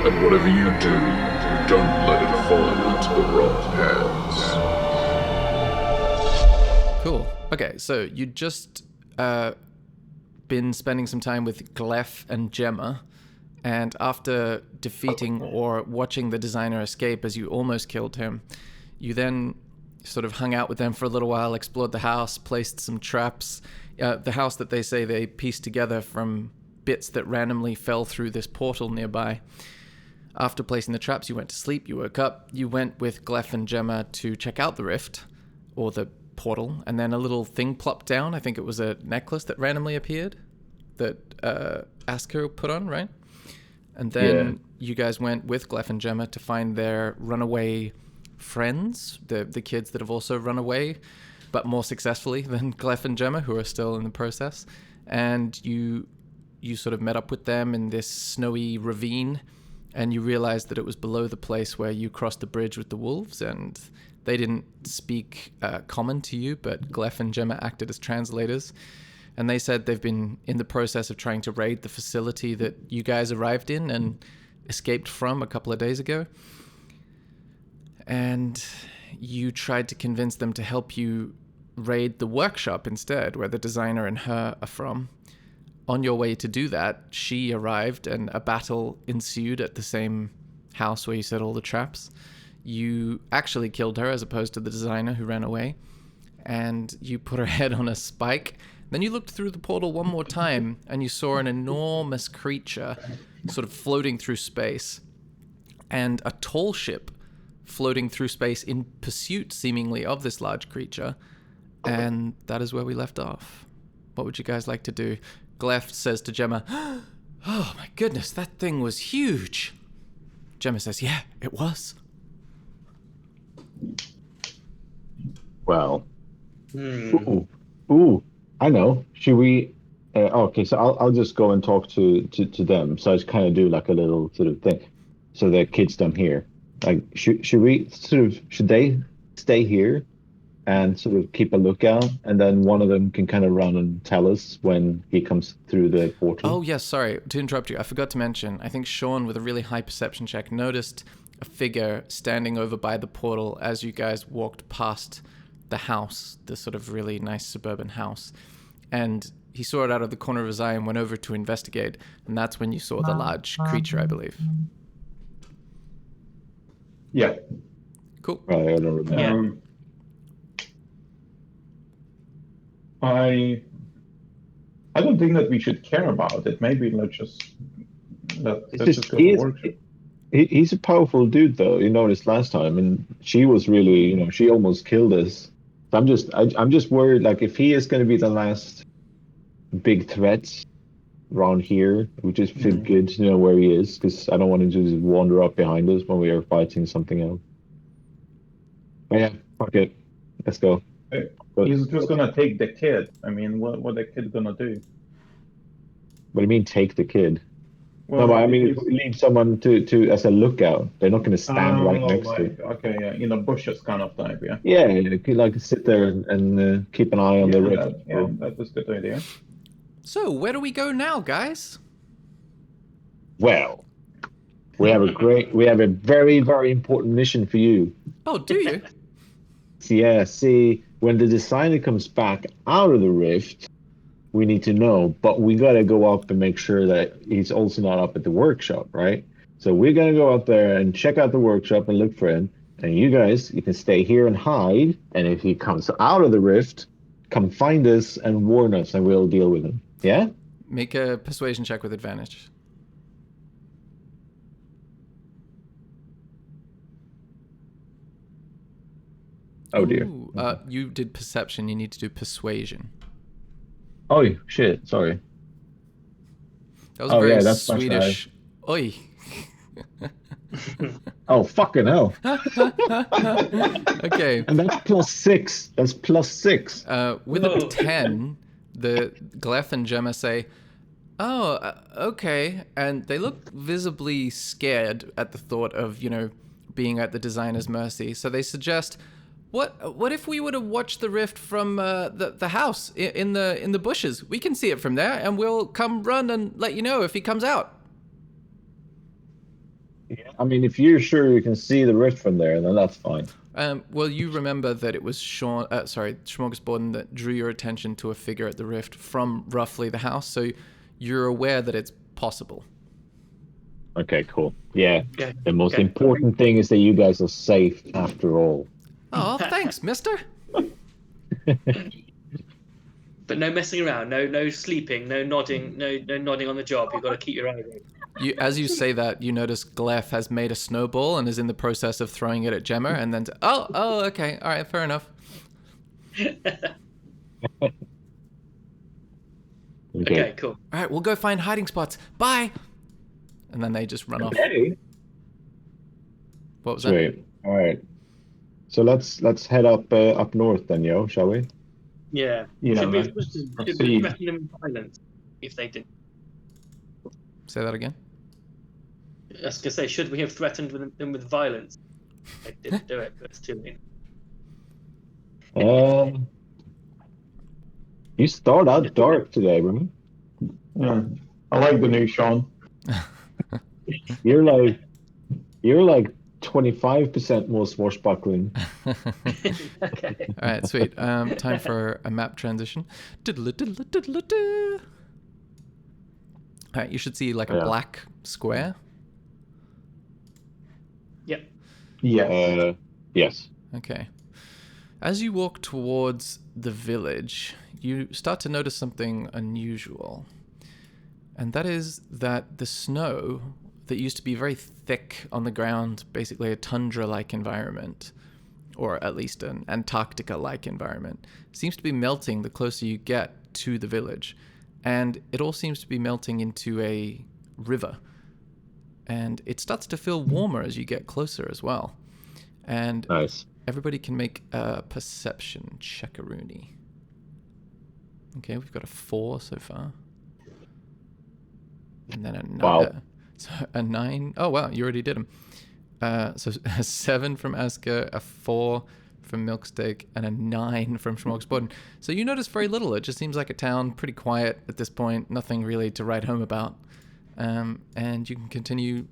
And whatever you do, don't let it fall into the wrong hands. Cool. Okay, so you just been spending some time with Gleph and Gemma, and after defeating or watching the designer escape as you almost killed him, you then sort of hung out with them for a little while, explored the house, placed some traps. The house that they say they pieced together from bits that randomly fell through this portal nearby. After placing the traps, you went to sleep, you woke up, you went with Gleph and Gemma to check out the rift, or the portal, and then a little thing plopped down. I think it was a necklace that randomly appeared that Asko put on, right? And then you guys went with Gleph and Gemma to find their runaway friends, the kids that have also run away, but more successfully than Gleph and Gemma, who are still in the process. And you sort of met up with them in this snowy ravine, and you realized that it was below the place where you crossed the bridge with the wolves, and they didn't speak common to you, but Gleph and Gemma acted as translators. And they said they've been in the process of trying to raid the facility that you guys arrived in and escaped from a couple of days ago. And you tried to convince them to help you raid the workshop instead, where the designer and her are from. On your way to do that, she arrived and a battle ensued at the same house where you set all the traps. You actually killed her as opposed to the designer who ran away, and you put her head on a spike. Then you looked through the portal one more time and you saw an enormous creature sort of floating through space, and a tall ship floating through space in pursuit seemingly of this large creature. And that is where we left off. What would you guys like to do? Gleph says to Gemma, "Oh my goodness, that thing was huge." Gemma says, "Yeah, it was." Well, ooh, I know. Should we? Okay, so I'll just go and talk to them. So I just kind of do like a little sort of thing, so the kids don't hear. Like, should they stay here and sort of keep a lookout, and then one of them can kind of run and tell us when he comes through the portal? Oh yes, sorry to interrupt you. I forgot to mention. I think Sean, with a really high perception check, noticed a figure standing over by the portal as you guys walked past the house, the sort of really nice suburban house. And he saw it out of the corner of his eye and went over to investigate. And that's when you saw the large creature, I believe. Yeah. Cool. I don't remember. I don't think that we should care about it. Maybe let's just let's just go to workshop. He's a powerful dude, though. You noticed last time, and she was really, she almost killed us. So I'm just worried, like, if he is going to be the last big threat around here, we just feel good to know where he is, because I don't want him to just wander up behind us when we are fighting something else. But yeah, fuck it, let's go. He's just gonna take the kid. I mean, what the kid gonna do? What do you mean, take the kid? Well, no, but I mean, if we leave someone to as a lookout, they're not going to stand right next to. Okay, yeah, in the bushes kind of type, yeah. Yeah, you could like sit there and keep an eye on the rift. Yeah, that was a good idea. So, where do we go now, guys? Well, we have a very, very important mission for you. Oh, do you? Yeah, see, when the designer comes back out of the rift, we need to know, but we got to go up and make sure that he's also not up at the workshop, right? So we're going to go up there and check out the workshop and look for him. And you guys, you can stay here and hide. And if he comes out of the rift, come find us and warn us, and we'll deal with him. Yeah? Make a persuasion check with advantage. Oh, dear. Ooh, you did perception. You need to do persuasion. Oh, shit. Sorry. That was very that's Swedish. Oi. Oh, fucking hell. Okay. And that's +6. That's +6. With a 10, the Gleph and Gemma say, "Oh, okay." And they look visibly scared at the thought of, being at the designer's mercy. So they suggest, What if we were to watch the rift from the house in the bushes? We can see it from there, and we'll come run and let you know if he comes out. I mean, if you're sure you can see the rift from there, then that's fine. Well, you remember that it was Smorgasborden that drew your attention to a figure at the rift from roughly the house, so you're aware that it's possible. Okay, cool. Yeah. Okay. The most important thing is that you guys are safe after all. Oh, thanks, mister. But no messing around, no sleeping, no nodding, no nodding on the job. You've got to keep your eyes open. As you say that, you notice Gleff has made a snowball and is in the process of throwing it at Gemma, and then okay, all right, fair enough. Okay, cool. All right, we'll go find hiding spots. Bye. And then they just run off. Okay. What was that? Sweet. All right. So let's head up north then, shall we? Yeah. Yeah, Should we let's threaten them with violence if they did? Say that again. I was going to say, should we have threatened them with violence? They didn't do it, but it's too late. You start out dark today, remember? Yeah, I like the new Sean. You're like 25% more swashbuckling. Okay. All right, sweet. Time for a map transition. Diddle-a-diddle-a-diddle-a-doo. All right, you should see like a black square. Yep. Yeah. Yes. Okay. As you walk towards the village, you start to notice something unusual. And that is that the snow that used to be very thick on the ground, basically a tundra-like environment, or at least an Antarctica-like environment, seems to be melting the closer you get to the village. And it all seems to be melting into a river. And it starts to feel warmer as you get closer as well. And Nice. everybody can make a perception checkaroonie. Okay, we've got a 4 so far. And then a 9. Wow. So a 9. Oh, wow, you already did them. So a 7 from Asker, a 4 from Milksteak, and a 9 from Schmorgsborden. So you notice very little. It just seems like a town, pretty quiet at this point, nothing really to write home about. And you can continue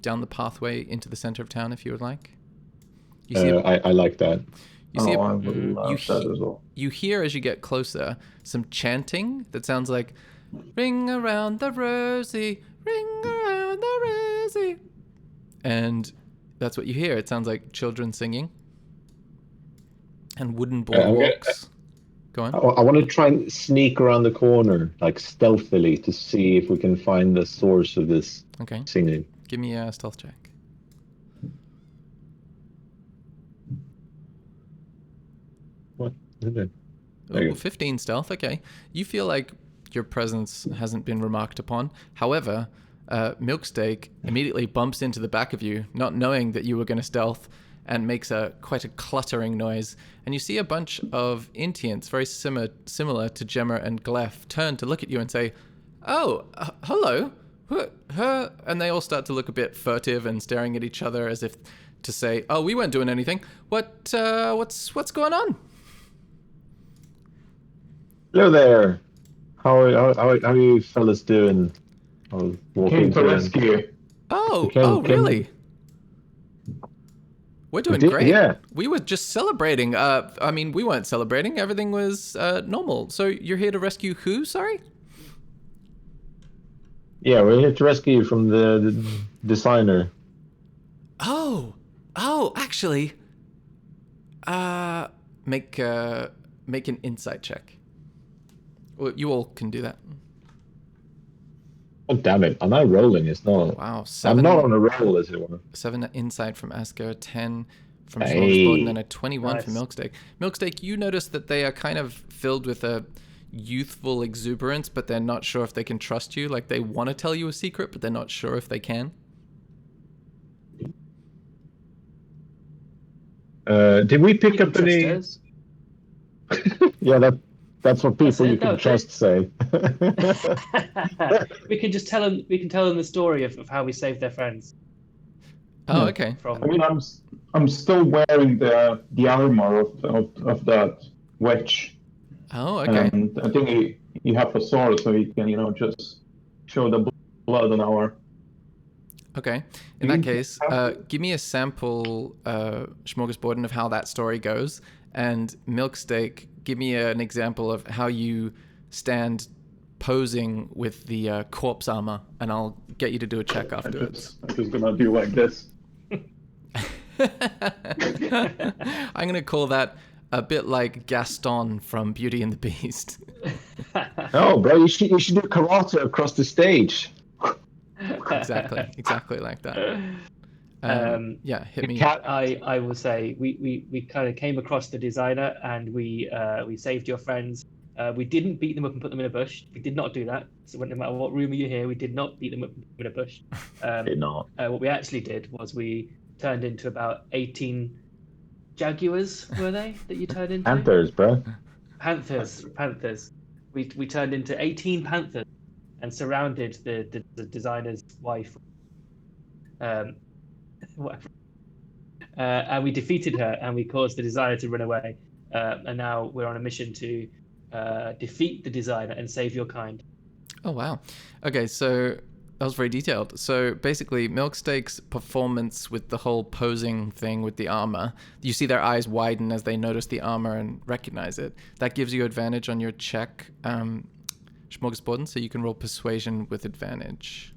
down the pathway into the center of town if you would like. You see I like that. You see I would love that as well. You hear as you get closer some chanting that sounds like "Ring around the rosy, ring around the rosy," and that's what you hear. It sounds like children singing and wooden boardwalks. Go on. I want to try and sneak around the corner, like stealthily, to see if we can find the source of this singing. Give me a stealth check. What is it? Ooh, 15 stealth. Okay. You feel like your presence hasn't been remarked upon. However, Milksteak immediately bumps into the back of you, not knowing that you were going to stealth, and makes quite a cluttering noise. And you see a bunch of Intiants, very similar to Gemma and Gleff, turn to look at you and say, "Oh, hello." And they all start to look a bit furtive and staring at each other as if to say, "Oh, we weren't doing anything. What's going on?" Hello there. How are you fellas doing? Came to rescue. Oh, really? We're doing great. Yeah. We were just celebrating. I mean, we weren't celebrating. Everything was normal. So you're here to rescue who? Sorry? Yeah, we're here to rescue you from the designer. Oh, actually, make an insight check. Well, you all can do that. Oh, damn it. I'm not rolling. It's not. Wow. 7, I'm not on a roll, as it were. 7 insight from Asker, 10 from Hey. Schmorgsborden, and a 21 Nice. from Milksteak. Milksteak, you notice that they are kind of filled with a youthful exuberance, but they're not sure if they can trust you. Like, they want to tell you a secret, but they're not sure if they can. Did we pick up any? Trust Yeah, that's what people you can no, trust say. us? We can just tell them. We can tell them the story of how we saved their friends. Oh, okay. From I mean, I'm still wearing the armor of that witch. Oh, okay. And I think you have a sword, so you can just show the blood on our Okay. In that case, give me a sample smorgasbord of how that story goes. And Milksteak, give me an example of how you stand posing with the corpse armor, and I'll get you to do a check afterwards. I'm just gonna do like this. I'm going to call that a bit like Gaston from Beauty and the Beast. No, bro, you should do karate across the stage. Exactly like that. Yeah, hit me. I will say we kind of came across the designer and we saved your friends. We didn't beat them up and put them in a bush. We did not do that. So no matter what rumor you hear, we did not beat them up and put them in a bush. Did not. What we actually did was we turned into about 18 jaguars, were they, that you turned into? Panthers, bro. Panthers. We turned into 18 panthers and surrounded the designer's wife. Whatever. And we defeated her and we caused the designer to run away. And now we're on a mission to defeat the designer and save your kind. Oh, wow. Okay, so that was very detailed. So basically, Milksteak's performance with the whole posing thing with the armor, you see their eyes widen as they notice the armor and recognize it. That gives you advantage on your check, Smorgasborden, so you can roll persuasion with advantage.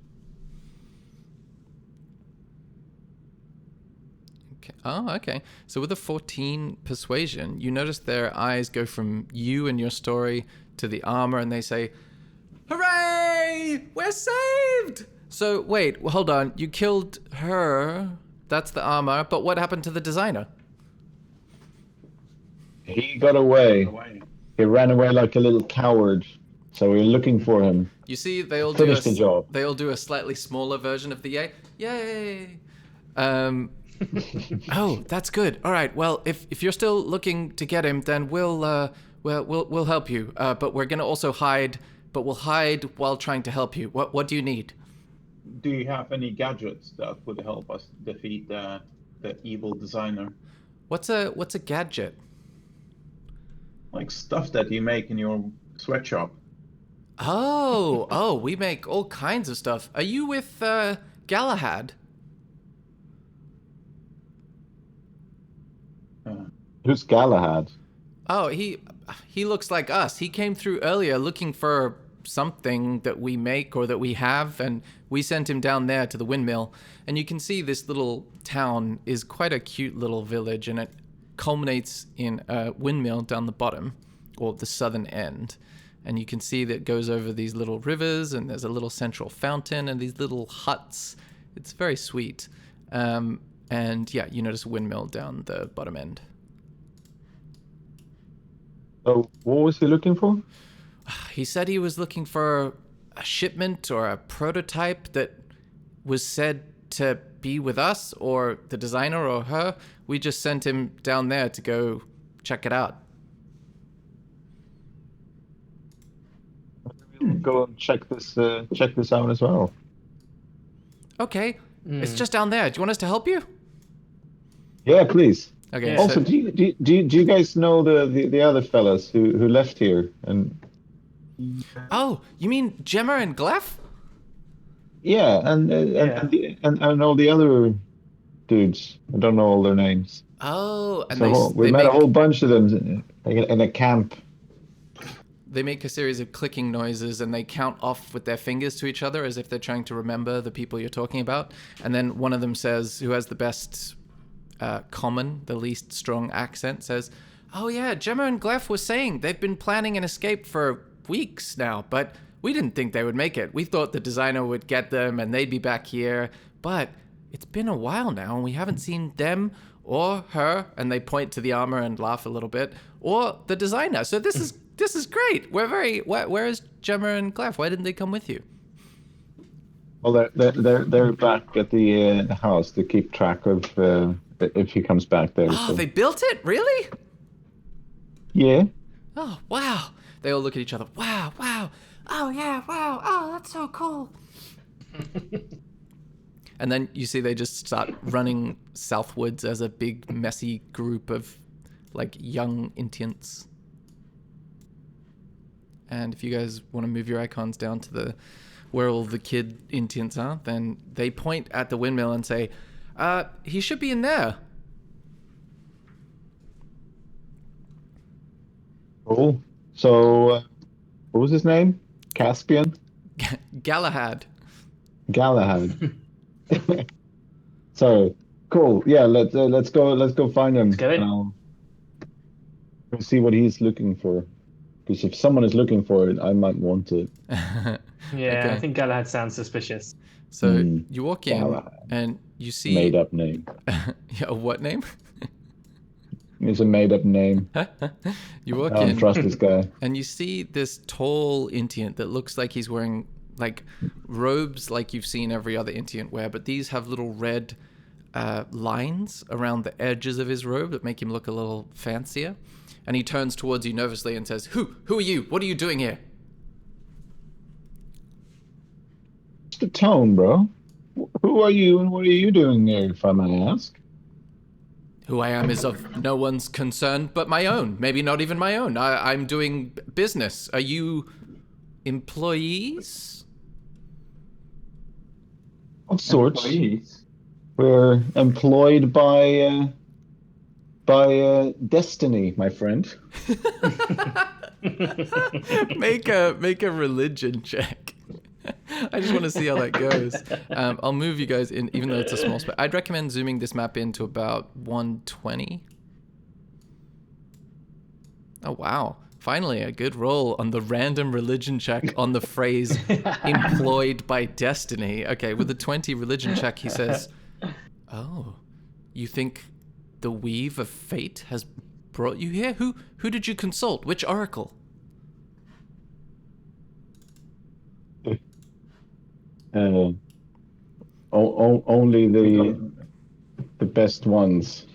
Okay. Oh, okay. So with a 14 persuasion, you notice their eyes go from you and your story to the armor, and they say, "Hooray! We're saved!" So, wait, hold on. You killed her. That's the armor. But what happened to the designer? He got away. He ran away like a little coward. So we were looking for him. You see, they all Finish the job. They all do a slightly smaller version of the yay. Yay! Oh, that's good. All right. Well, if you're still looking to get him, then we'll help you. But we're gonna also hide. But we'll hide while trying to help you. What do you need? Do you have any gadgets that would help us defeat the evil designer? What's a gadget? Like stuff that you make in your sweatshop. Oh, we make all kinds of stuff. Are you with Galahad? Who's Galahad? Oh, he looks like us. He came through earlier looking for something that we make or that we have, and we sent him down there to the windmill. And you can see this little town is quite a cute little village, and it culminates in a windmill down the bottom, or the southern end. And you can see that it goes over these little rivers, and there's a little central fountain and these little huts. It's very sweet. And yeah, you notice a windmill down the bottom end. Oh, what was he looking for? He said he was looking for a shipment or a prototype that was said to be with us or the designer or her. We just sent him down there to go check it out. We'll go and check this out as well. Okay, it's just down there. Do you want us to help you? Yeah, please. Okay. Yeah. Also, do you guys know the other fellas who left here? And Oh, you mean Gemma and Gleff? yeah, and all the other dudes. I don't know all their names. Oh, and So we met a whole bunch of them in a camp. They make a series of clicking noises and they count off with their fingers to each other as if they're trying to remember the people you're talking about. And then one of them says, who has the best the least strong accent, says, "Oh yeah, Gemma and Gleff were saying they've been planning an escape for weeks now, but we didn't think they would make it. We thought the designer would get them and they'd be back here, but it's been a while now and we haven't seen them or her," and they point to the armor and laugh a little bit, "or the designer. So this is great. Where is Gemma and Gleff? Why didn't they come with you?" Well, they're back at the house to keep track of if he comes back there. Oh, so. they built it? Really? Yeah. Oh, wow. They all look at each other. Wow. Oh, yeah, wow. Oh, that's so cool. And then you see they just start running southwards as a big, messy group of, like, young Indians. And if you guys want to move your icons down to the where all the kid Intiants are, then they point at the windmill and say, he should be in there. Cool. So, what was his name? Caspian? Galahad. Galahad. So, cool. Yeah, let's go find him. Let's go in. And I'll see what he's looking for. Because if someone is looking for it, I might want it. Yeah, Okay. I think Galahad sounds suspicious. So you walk in Galahad. and you see... Made up name. Yeah, what name? It's a made up name. You walk I don't in trust this guy. and you see this tall Intient that looks like he's wearing like robes like you've seen every other Intient wear, but these have little red lines around the edges of his robe that make him look a little fancier. And he turns towards you nervously and says, Who are you? What are you doing here? What's the tone, bro? Who are you and what are you doing here, if I may ask? Who I am is of no one's concern but my own. Maybe not even my own. I'm doing business. Are you employees? Of sorts. Employees. We're employed by destiny, my friend. Make a religion check. I just want to see how that goes. I'll move you guys in, even though it's a small space. I'd recommend zooming this map in to about 120. Oh, wow. Finally, a good roll on the random religion check on the phrase employed by destiny. Okay, with a 20 religion check, he says, Oh, you think the weave of fate has brought you here? Who did you consult? Which oracle? Only the best ones.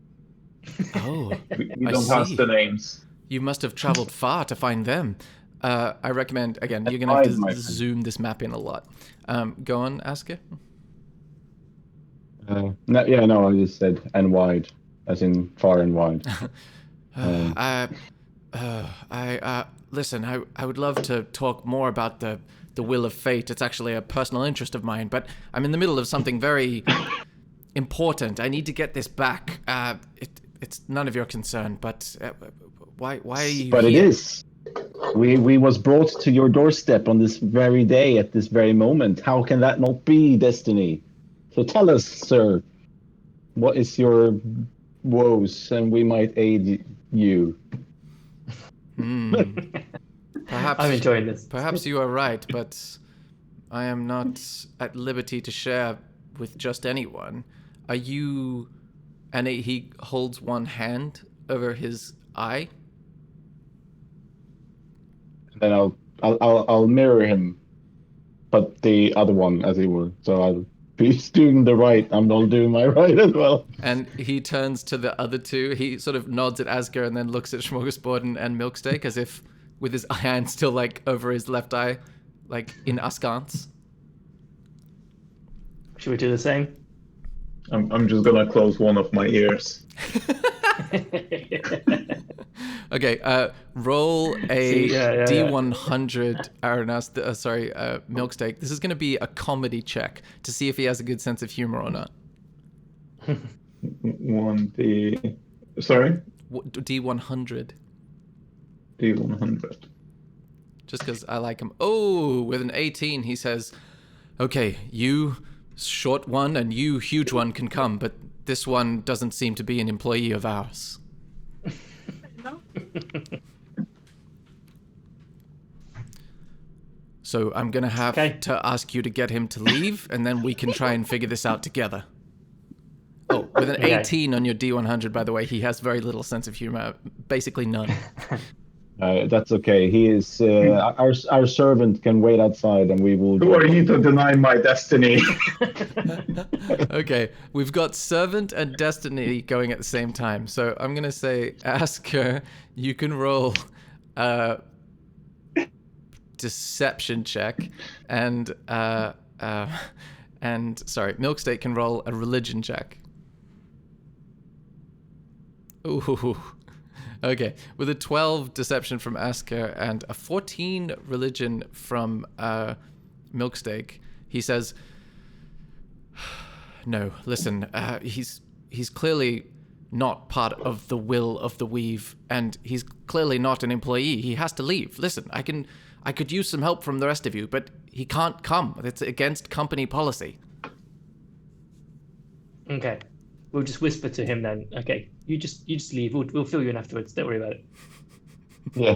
Oh, We I don't have see. the names. You must have traveled far to find them. I recommend, again, you're going to have Wide, my to friend. zoom this map in a lot. Go on, Asker. No, I just said and wide, as in far and wide. Listen, I would love to talk more about the will of fate. It's actually a personal interest of mine, but I'm in the middle of something very important. I need to get this back. It's none of your concern, but why are you But here? it is. We was brought to your doorstep on this very day, at this very moment. How can that not be destiny? So tell us, sir, what is your woes, and we might aid you. Perhaps I'm enjoying this. Perhaps you are right, but I am not at liberty to share with just anyone. Are you... And he holds one hand over his eye. Then I'll mirror him, but the other one, as it were. So he's doing the right. I'm not doing my right as well. And he turns to the other two. He sort of nods at Asger and then looks at Smorgasbord and Milksteak as if with his hand still like over his left eye, like in askance. Should we do the same? I'm just gonna close one of my ears. Okay, roll a See, yeah. D100, Milksteak. This is going to be a comedy check to see if he has a good sense of humor or not. Sorry? D100. D100. Just because I like him. Oh, with an 18, he says, okay, you short one and you huge one can come, but this one doesn't seem to be an employee of ours. So I'm going to have to ask you to get him to leave, and then we can try and figure this out together. Oh, with an 18 on your D100, by the way, he has very little sense of humor. Basically none. That's okay. He is our servant can wait outside, and we will. Who are you to deny my destiny? Okay, we've got servant and destiny going at the same time. So I'm gonna say, Asker, you can roll a deception check, and Milksteak can roll a religion check. Ooh. Okay, with a 12 deception from Asker and a 14 religion from milk steak, he says, "No, listen. He's clearly not part of the will of the Weave, and he's clearly not an employee. He has to leave. Listen, I could use some help from the rest of you, but he can't come. It's against company policy." Okay. We'll just whisper to him then. Okay, you just leave. We'll fill you in afterwards. Don't worry about it. Yeah.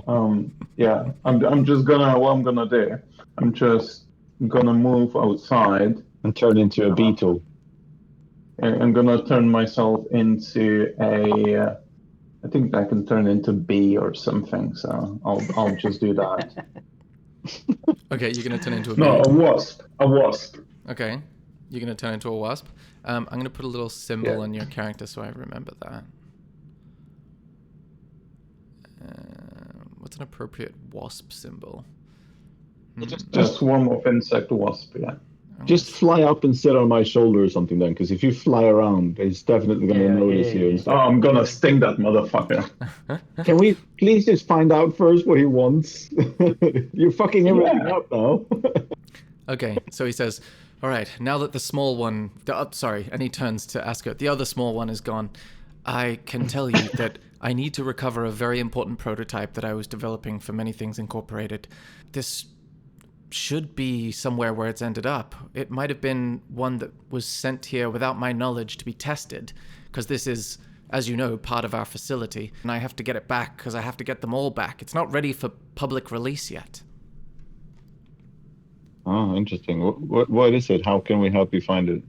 Yeah. I'm just gonna. What I'm gonna do? I'm just gonna move outside. And turn into a beetle. And I'm gonna turn myself into a. I think I can turn into bee or something. So I'll just do that. Okay, you're gonna turn into a No, bee. a wasp. A wasp. Okay, you're gonna turn into a wasp. I'm gonna put a little symbol Yeah. on your character so I remember that. What's an appropriate wasp symbol? A swarm of insect wasp. Yeah. Just fly up and sit on my shoulder or something then, because if you fly around, it's definitely going to notice you and Oh, stuff. I'm gonna sting that motherfucker. Can we please just find out first what he wants? You're fucking everything up now. Okay, so he says, "All right, now that the small one, and he turns to Ascot, the other small one is gone. I can tell you that I need to recover a very important prototype that I was developing for Many Things Incorporated. This should be somewhere where it's ended up. It might have been one that was sent here without my knowledge to be tested, because this is, as you know, part of our facility, and I have to get it back because I have to get them all back. It's not ready for public release yet." Oh, interesting. What is it? How can we help you find it?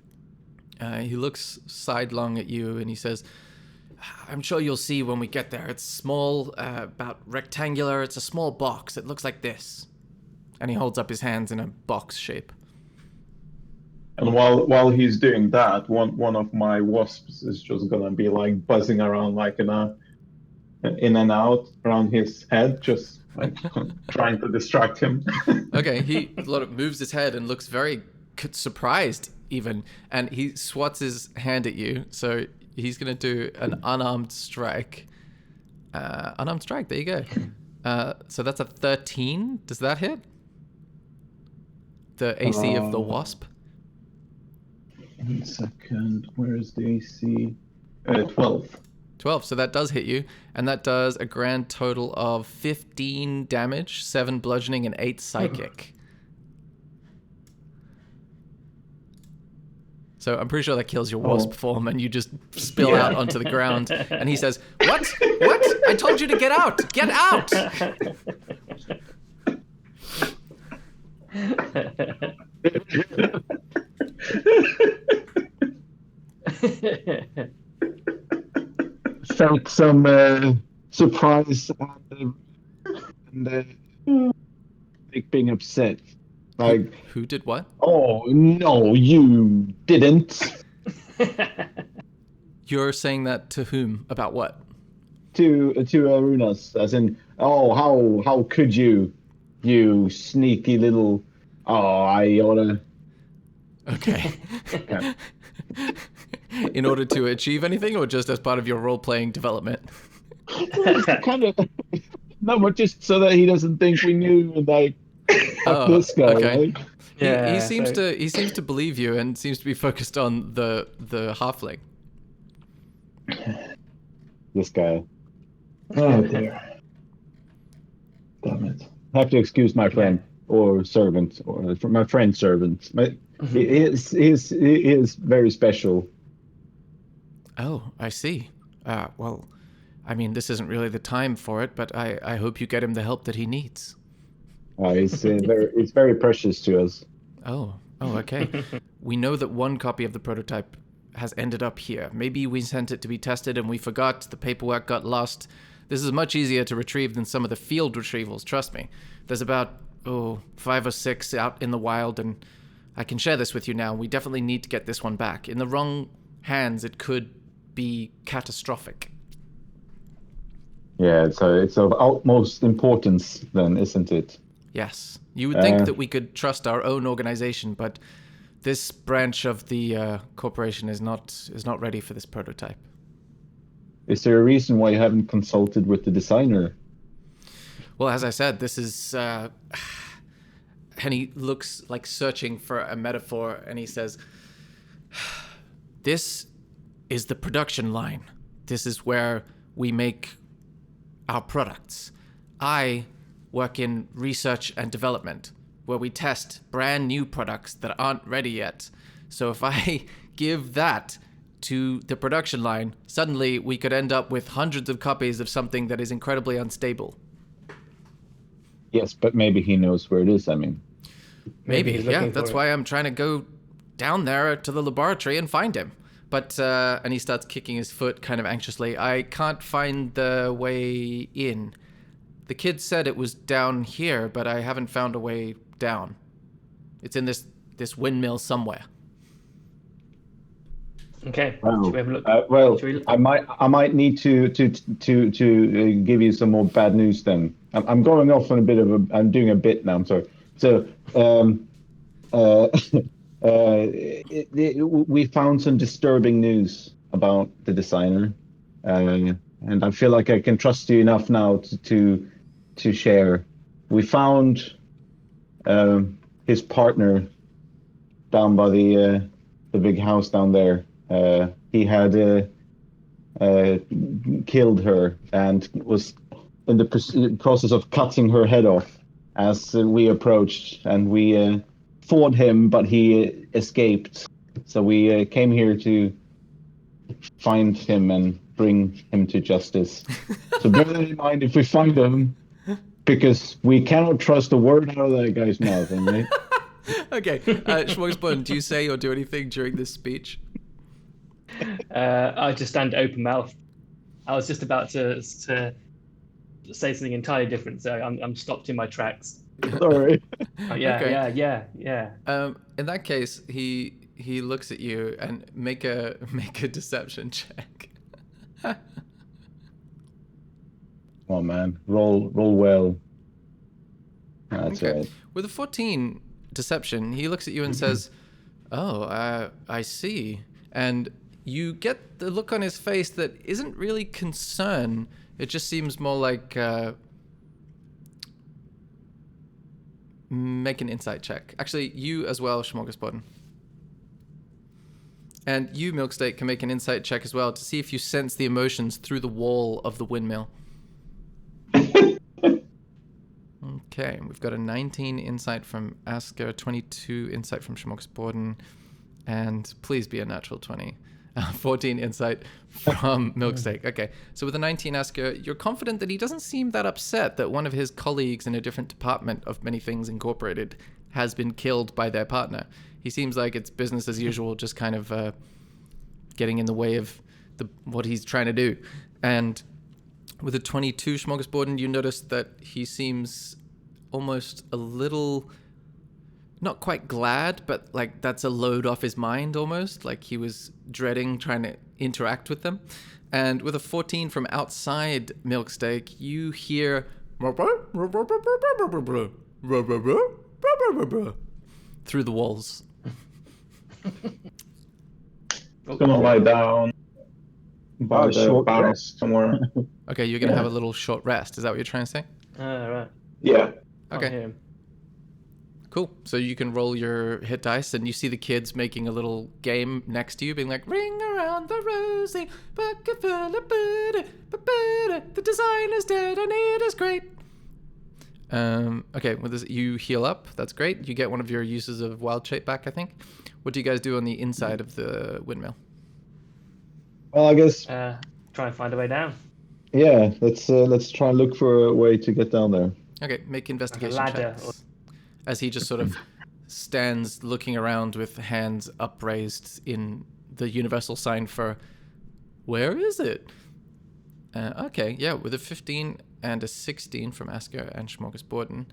He looks sidelong at you and he says, "I'm sure you'll see when we get there. It's small, about rectangular. It's a small box. It looks like this." And he holds up his hands in a box shape. And while he's doing that, one of my wasps is just gonna be like buzzing around like in and out around his head, just like trying to distract him. Okay, he moves his head and looks very surprised even, and he swats his hand at you. So he's gonna do an unarmed strike. Unarmed strike. There you go. So that's a 13. Does that hit? The AC of the wasp? 1 second. Where is the AC? 12. 12. So that does hit you, and that does a grand total of 15 damage, 7 bludgeoning, and 8 psychic. So I'm pretty sure that kills your wasp form, and you just spill out onto the ground. And he says, "What? What? I told you to get out! Get out!" Felt some surprise and like being upset. Like, Who did what? oh no, you didn't. You're saying that to whom? About what? To Arunas, as in, oh, how could you, you sneaky little, oh, I oughta. Okay. Yeah. In order to achieve anything, or just as part of your role-playing development? Kind of, no, but just so that he doesn't think we knew, like, fuck this guy, okay. right? He seems to believe you and seems to be focused on the halfling. This guy. Oh dear. Damn it. I have to excuse my friend or servant, or my friend's servant. He is very special. Oh, I see. Well, I mean, this isn't really the time for it, but I hope you get him the help that he needs. It's very precious to us. Oh, okay. We know that one copy of the prototype has ended up here. Maybe we sent it to be tested and we forgot, the paperwork got lost. This is much easier to retrieve than some of the field retrievals, trust me. There's about, 5 or 6 out in the wild, and I can share this with you now. We definitely need to get this one back. In the wrong hands, it could be catastrophic. Yeah, so it's of utmost importance then, isn't it? Yes. You would think that we could trust our own organization, but this branch of the corporation is not ready for this prototype. Is there a reason why you haven't consulted with the designer? Well, as I said, this is and he looks like searching for a metaphor, and he says, "This is the production line. This is where we make our products. I work in research and development, where we test brand new products that aren't ready yet. So if I give that to the production line, suddenly we could end up with hundreds of copies of something that is incredibly unstable." Yes, but maybe he knows where it is. I mean, Maybe, he's yeah. looking That's for why I'm trying to go down there to the laboratory and find him. But, and he starts kicking his foot kind of anxiously. "I can't find the way in. The kid said it was down here, but I haven't found a way down. It's in this windmill somewhere." Okay. wow. Should we have a look? Well, Should we- I might need to give you some more bad news then. I'm going off on a bit of a. I'm doing a bit now. I'm sorry. So, we found some disturbing news about the designer, and I feel like I can trust you enough now to share. We found his partner down by the big house down there. He had killed her and was in the process of cutting her head off as we approached, and we fought him, but he escaped. So we came here to find him and bring him to justice. So bear that in mind if we find him, because we cannot trust a word out of that guy's mouth, right? Okay, Schmogsbund, do you say or do anything during this speech? I just stand open mouth. I was just about to say something entirely different, so I'm stopped in my tracks. Sorry. Yeah, Okay. yeah. In that case, he looks at you and make a deception check. Oh man, roll well. That's Okay. right. With a 14 deception, he looks at you and says, "Oh, I see." And you get the look on his face that isn't really concern. It just seems more like make an insight check. Actually, you as well, Schmorgasborden. And you, Milksteak, can make an insight check as well to see if you sense the emotions through the wall of the windmill. Okay, we've got a 19 insight from Asker, 22 insight from Schmorgasborden, and please be a natural 20. 14 insight from Milksteak. Okay, so with a 19 Asker, you're confident that he doesn't seem that upset that one of his colleagues in a different department of Many Things Incorporated has been killed by their partner. He seems like it's business as usual, just kind of getting in the way of what he's trying to do. And with a 22 Schmorgasborden, you notice that he seems almost a little, not quite glad, but like that's a load off his mind almost, like he was dreading trying to interact with them. And with a 14 from outside Milksteak, you hear through the walls. I'm gonna lie down by the short barrel rest. somewhere. Okay, you're going to have a little short rest. Is that what you're trying to say? Right. Yeah. Can't Okay. hear him. Cool. So you can roll your hit dice, and you see the kids making a little game next to you, being like, "Ring around the rosy, bucket full of butter, the design is dead and it is great." Okay, with this, you heal up. That's great. You get one of your uses of wild shape back, I think. What do you guys do on the inside of the windmill? Well, I guess Try and find a way down. yeah. Let's try and look for a way to get down there. Okay, make investigation ladder checks. As he just sort of stands looking around with hands upraised in the universal sign for, where is it? Okay, yeah, with a 15 and a 16 from Asker and Schmorgasborden,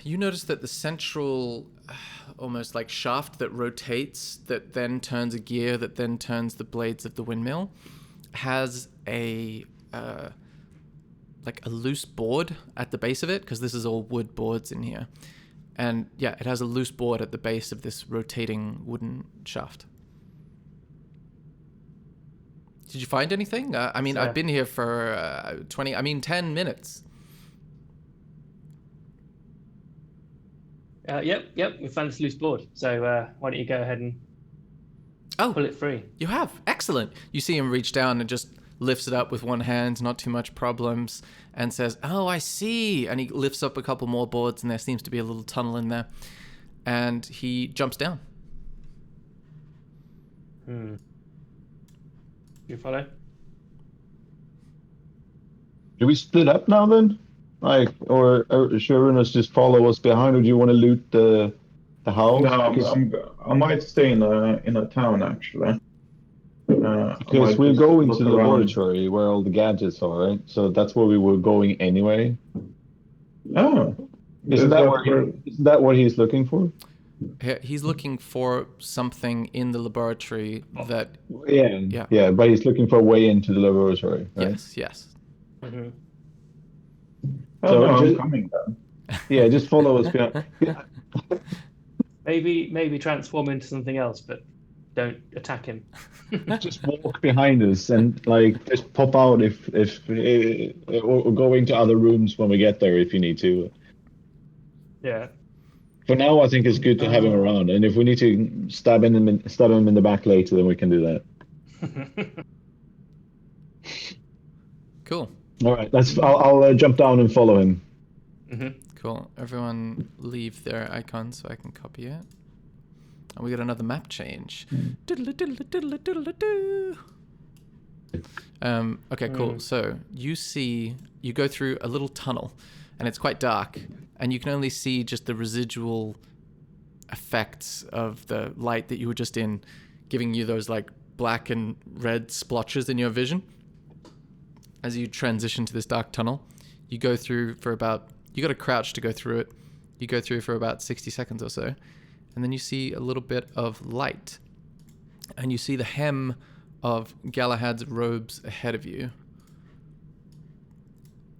you notice that the central, almost like shaft that rotates, that then turns a gear, that then turns the blades of the windmill, has a like a loose board at the base of it, because this is all wood boards in here. And yeah, it has a loose board at the base of this rotating wooden shaft. Did you find anything? I mean, I've been here for 10 minutes. Yep. We found this loose board. So why don't you go ahead and Oh, pull it free? you have. Excellent. You see him reach down and just lifts it up with one hand, not too much problems, and says, "Oh, I see." And he lifts up a couple more boards, and there seems to be a little tunnel in there. And he jumps down. You follow? Do we split up now then? Like, or should everyone just follow us behind, or do you want to loot the house? No, Because I might stay in a town actually. I because might we're just going look to the around. laboratory where all the gadgets are, right? So that's where we were going anyway. Oh, Isn't that what he's looking for? He's looking for something in the laboratory that... Yeah, but he's looking for a way into the laboratory, right? Yes. Mm-hmm. So no, I'm just- coming then. Yeah, just follow us behind. Maybe transform into something else, but don't attack him. Just walk behind us and like just pop out if or go into other rooms when we get there if you need to. Yeah. For now, I think it's good to have him around, and if we need to stab him in the back later, then we can do that. Cool. All right, I'll jump down and follow him. Cool. Everyone leave their icons so I can copy it. And we got another map change. Diddle-a-diddle-a-diddle-a-diddle-a-doo. Okay, cool. So you go through a little tunnel, and it's quite dark, and you can only see just the residual effects of the light that you were just in, giving you those like black and red splotches in your vision. As you transition to this dark tunnel, you go through for about... You got to crouch to go through it. You go through for about 60 seconds or so. And then you see a little bit of light. And you see the hem of Galahad's robes ahead of you.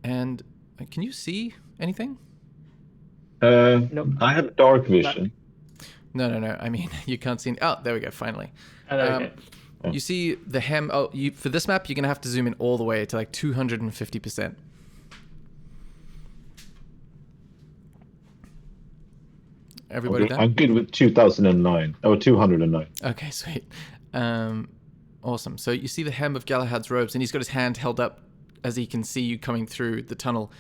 And can you see anything? Nope. I have dark vision. No. I mean, you can't see... Oh, there we go, finally. Okay. You see the hem... Oh, for this map, you're going to have to zoom in all the way to like 250%. Everybody there? I'm good with 2009 or 209. Okay, sweet. Awesome. So you see the hem of Galahad's robes, and he's got his hand held up as he can see you coming through the tunnel,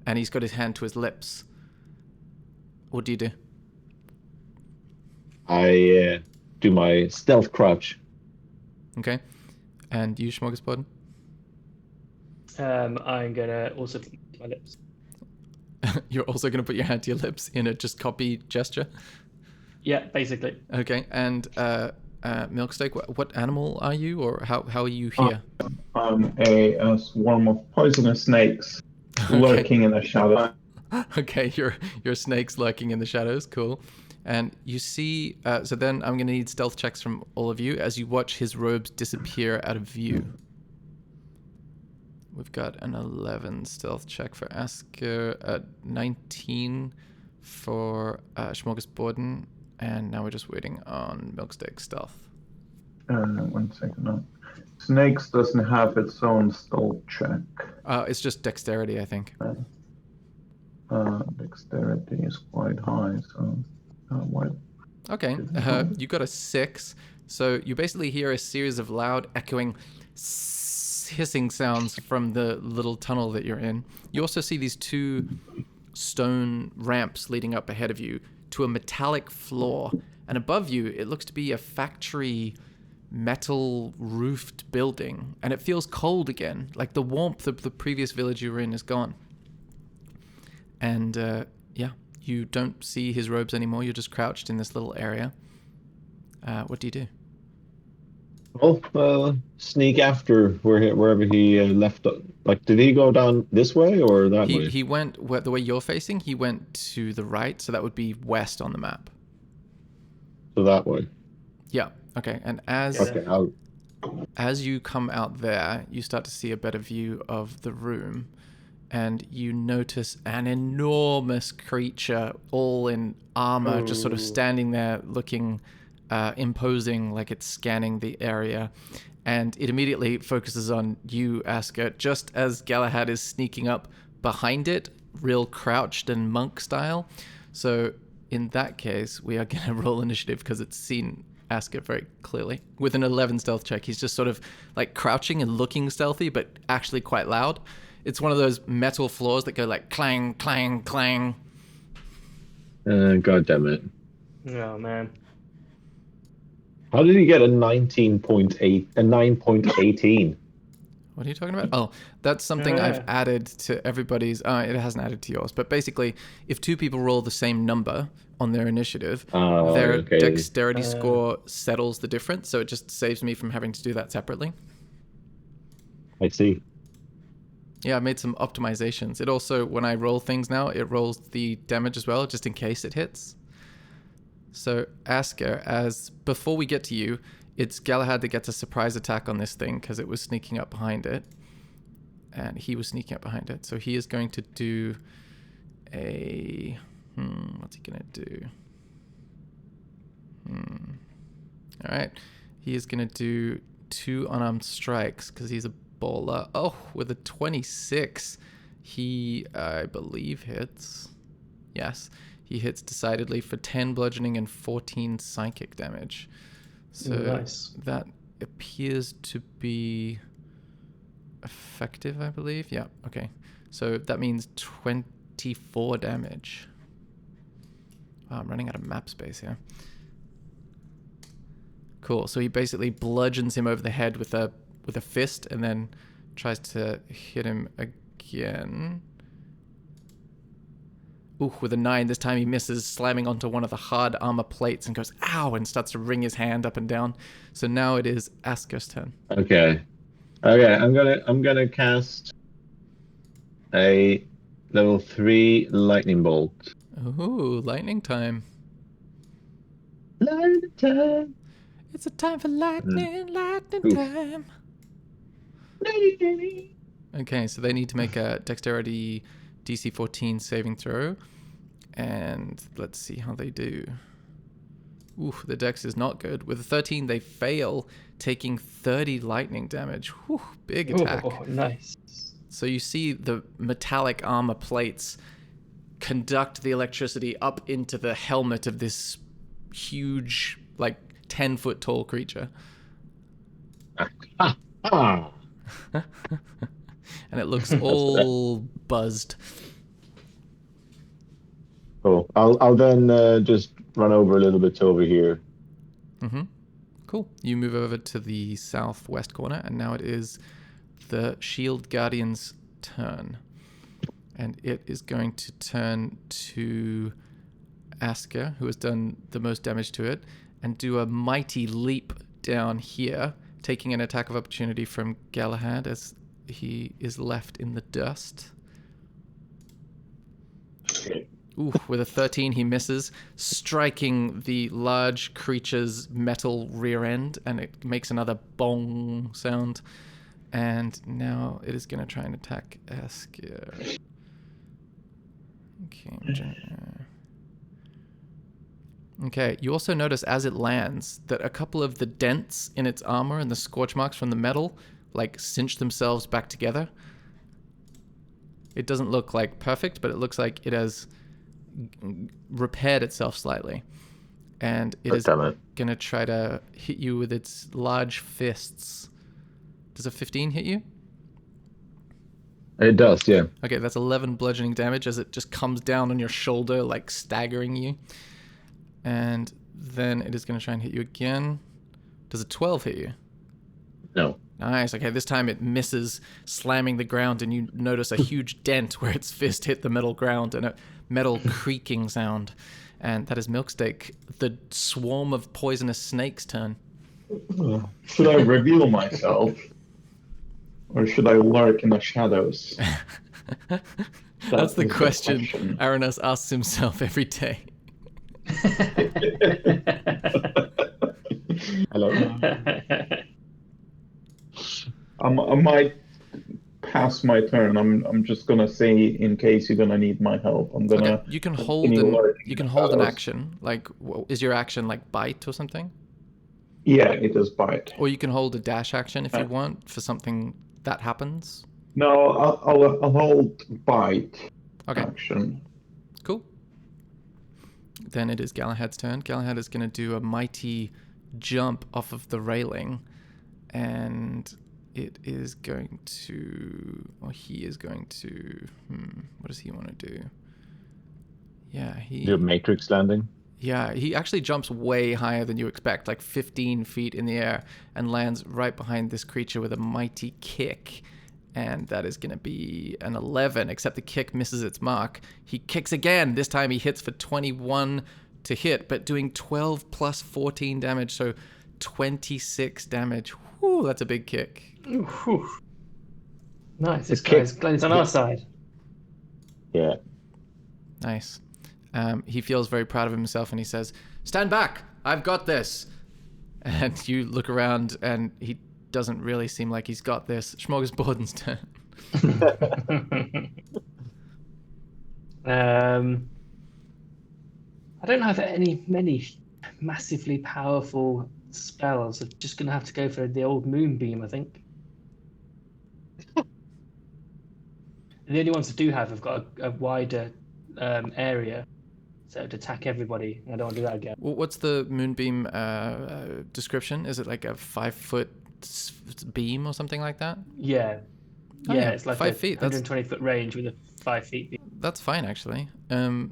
and he's got his hand to his lips. What do you do? I do my stealth crouch. Okay. And you, Smorgasbord? I'm gonna also put my lips. You're also going to put your hand to your lips in a just copy gesture? Yeah, basically. Okay. And Milksteak, what animal are you, or how are you here? I'm a swarm of poisonous snakes lurking in the shadow. Okay, you're snakes lurking in the shadows. Cool. And you see, so then I'm going to need stealth checks from all of you as you watch his robes disappear out of view. We've got an 11 stealth check for Asker, 19 for Smorgasborden, and now we're just waiting on Milksteak stealth. 1 second. No. Snakes doesn't have its own stealth check. It's just dexterity, I think. Dexterity is quite high, so what? Okay, you got a 6, so you basically hear a series of loud, echoing, hissing sounds from the little tunnel that you're in. You also see these 2 stone ramps leading up ahead of you to a metallic floor, and above you it looks to be a factory metal roofed building, and it feels cold again, like the warmth of the previous village you were in is gone. And you don't see his robes anymore. You're just crouched in this little area. What do you do? Well, sneak after wherever he left. Like, did he go down this way or that way? He went the way you're facing. He went to the right, so that would be west on the map. So that way. Yeah. Okay. And as you come out there, you start to see a better view of the room, and you notice an enormous creature, all in armor, just sort of standing there, looking imposing, like it's scanning the area. And it immediately focuses on you, Asker, just as Galahad is sneaking up behind it, real crouched and monk style. So in that case, we are going to roll initiative because it's seen Asker very clearly. With an 11 stealth check, he's just sort of like crouching and looking stealthy, but actually quite loud. It's one of those metal floors that go like clang, clang, clang. God damn it. Oh man. How did he get a 9.18? What are you talking about? Oh, that's something I've added to everybody's. It hasn't added to yours, but basically, if two people roll the same number on their initiative, their okay. dexterity score settles the difference. So it just saves me from having to do that separately. I see. Yeah, I made some optimizations. It also, when I roll things now, it rolls the damage as well, just in case it hits. So, Asker, before we get to you, it's Galahad that gets a surprise attack on this thing because it was sneaking up behind it. And he was sneaking up behind it. So he is going to do a... what's he going to do? Alright. He is going to do 2 unarmed strikes because he's a baller. Oh, with a 26. He, I believe, hits. Yes. He hits decidedly for 10 bludgeoning and 14 psychic damage. So nice. That appears to be effective, I believe. Yeah, okay. So that means 24 damage. Wow, I'm running out of map space here. Cool. So he basically bludgeons him over the head with a fist and then tries to hit him again. Ooh, with a 9, this time he misses, slamming onto one of the hard armor plates and goes, ow, and starts to wring his hand up and down. So now it is Asker's turn. Okay. I'm gonna cast a level 3 lightning bolt. Ooh, lightning time. Lightning time. It's a time for lightning Oof. time. Okay, so they need to make a dexterity DC 14 saving throw. And let's see how they do. Ooh, the dex is not good. With a 13, they fail, taking 30 lightning damage. Whew, big attack. Oh, nice. So you see the metallic armor plates conduct the electricity up into the helmet of this huge, like 10-foot tall creature. Ah. And it looks all buzzed. Cool. I'll then just run over a little bit over here. Mm-hmm. Cool. You move over to the southwest corner, and now it is the Shield Guardian's turn. And it is going to turn to Asker, who has done the most damage to it, and do a mighty leap down here, taking an attack of opportunity from Galahad as he is left in the dust. Ooh, with a 13, he misses, striking the large creature's metal rear end, and it makes another bong sound. And now it is going to try and attack Asker. Okay, you also notice as it lands that a couple of the dents in its armor and the scorch marks from the metal like cinch themselves back together. It doesn't look like perfect, but it looks like it has repaired itself slightly. And it is going to try to hit you with its large fists. Does a 15 hit you? It does, yeah. Okay, that's 11 bludgeoning damage as it just comes down on your shoulder, like staggering you. And then it is going to try and hit you again. Does a 12 hit you? No. Nice. Okay, this time it misses, slamming the ground, and you notice a huge dent where its fist hit the metal ground and a metal creaking sound. And that is Milksteak, the swarm of poisonous snakes' turn. Should I reveal myself? Or should I lurk in the shadows? That's the question Aranas asks himself every day. Hello. I might pass my turn. I'm just gonna say in case you're gonna need my help. I'm gonna. Okay. You can hold an action. Like, is your action like bite or something? Yeah, it is bite. Or you can hold a dash action if you want for something that happens. No, I'll hold bite. Okay. Action. Cool. Then it is Galahad's turn. Galahad is going to do a mighty jump off of the railing, and it is going to, or he is going to, what does he want to do? Yeah, Do a matrix landing. Yeah, he actually jumps way higher than you expect, like 15 feet in the air, and lands right behind this creature with a mighty kick. And that is going to be an 11, except the kick misses its mark. He kicks again. This time he hits for 21 to hit, but doing 12 plus 14 damage, so 26 damage. Whew, that's a big kick. Whew. Nice. This kick- guy's Glenn's on our side. Yeah. Nice. He feels very proud of himself, and he says, "Stand back! I've got this!" And you look around, and he doesn't really seem like he's got this. Smorgasbord's turn. I don't have many massively powerful spells. I'm just gonna have to go for the old moonbeam, I think. And the only ones I do have got a wider area, so to attack everybody. I don't want to do that again. What's the moonbeam description? Is it like a 5-foot beam or something like that? Yeah. Oh, Yeah, yeah, it's like 5 a feet. 120-foot range with a 5 feet beam. That's fine, actually.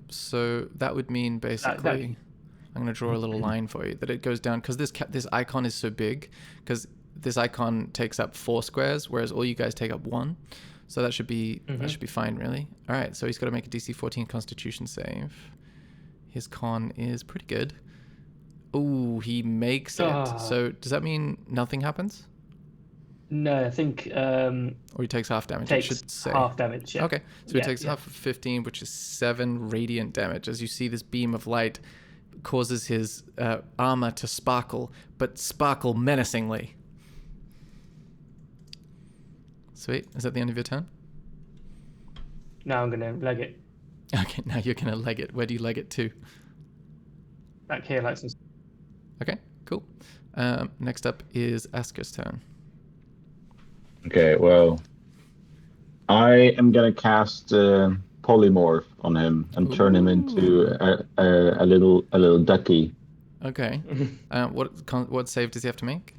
So that would mean basically, I'm going to draw a little line for you, that it goes down, because this icon is so big, because this icon takes up 4 squares, whereas all you guys take up 1. So that should be fine, really. All right, so he's got to make a DC 14 Constitution save. His con is pretty good. Ooh, he makes it. So does that mean nothing happens? No, I think Or he takes half damage, I should say. half damage, yeah. Okay, so he takes half of 15, which is 7 radiant damage. As you see, this beam of light causes his armor to sparkle, but sparkle menacingly. Sweet. Is that the end of your turn? Now I'm going to leg it Okay, now you're going to leg it. Where do you leg it to? back here like some... Okay, cool. Next up is Asker's turn. Okay, well, I am gonna cast polymorph on him and turn him into a little ducky. Okay. What save does he have to make?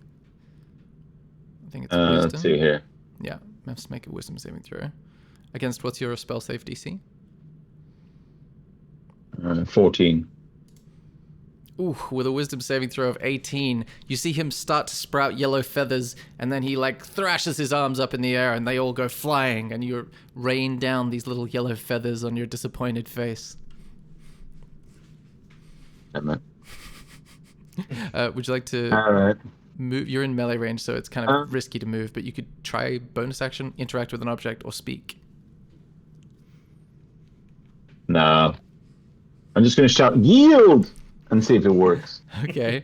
I think it's wisdom. Let's see here. Yeah, he has to make a wisdom saving throw. Against what's your spell save DC? 14. Ooh, with a wisdom saving throw of 18, you see him start to sprout yellow feathers, and then he like thrashes his arms up in the air, and they all go flying, and you rain down these little yellow feathers on your disappointed face. Damn it. Would you like to All right. move? You're in melee range, so it's kind of risky to move, but you could try bonus action, interact with an object, or speak. No. I'm just gonna shout yield and see if it works. Okay.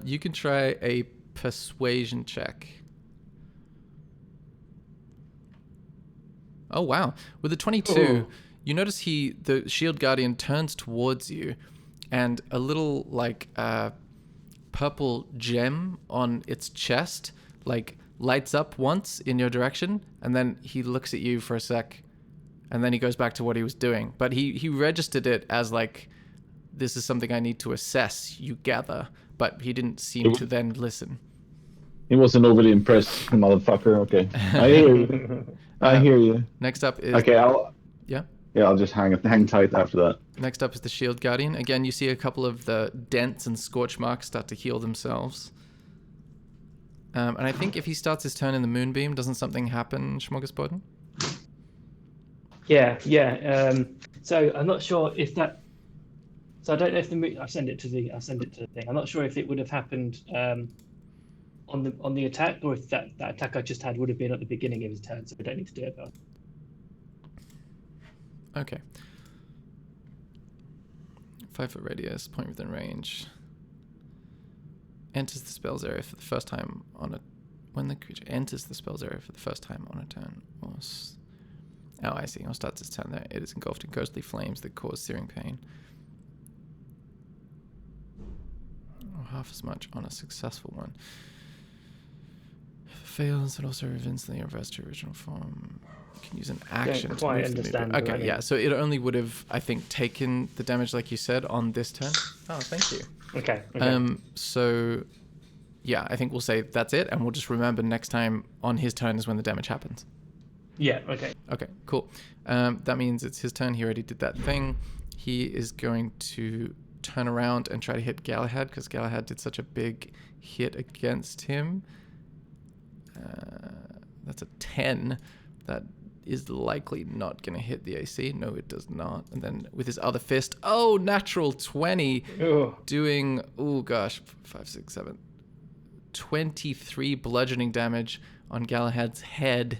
You can try a persuasion check. Oh, wow. With a 22, you notice the shield guardian turns towards you, and a little, like, purple gem on its chest, like, lights up once in your direction, and then he looks at you for a sec, and then he goes back to what he was doing. But he registered it as, like, this is something I need to assess, you gather. But he didn't seem to then listen. He wasn't overly impressed, motherfucker. Okay. I hear you. I hear you. Next up is... Okay, I'll just hang tight after that. Next up is the Shield Guardian. Again, you see a couple of the dents and scorch marks start to heal themselves. And I think if he starts his turn in the Moonbeam, doesn't something happen, Smorgasborden? Yeah. So I'm not sure if that... So I don't know if I'll send it to the thing. I'm not sure if it would have happened on the attack, or if that attack I just had would have been at the beginning of his turn, so we don't need to do it. But... Okay. 5-foot radius, point within range. Enters the spell's area for the first time on a... When the creature enters the spell's area for the first time on a turn. Oh, I see. Or starts its turn there. It is engulfed in ghostly flames that cause searing pain. Or half as much on a successful one. If it fails, it also instantly reverts to original form. You can use an action Don't to quite move the understand movement. what Okay, that yeah. means. So it only would have, I think, taken the damage like you said on this turn. Oh, thank you. Okay. So yeah, I think we'll say that's it, and we'll just remember next time on his turn is when the damage happens. Yeah. Okay. Okay, cool. That means it's his turn. He already did that thing. He is going to turn around and try to hit Galahad because Galahad did such a big hit against him. That's a 10. That is likely not going to hit the AC. No, it does not. And then with his other fist, oh, natural 20, Oh. doing, oh gosh, 5, 6, 7, 23 bludgeoning damage on Galahad's head.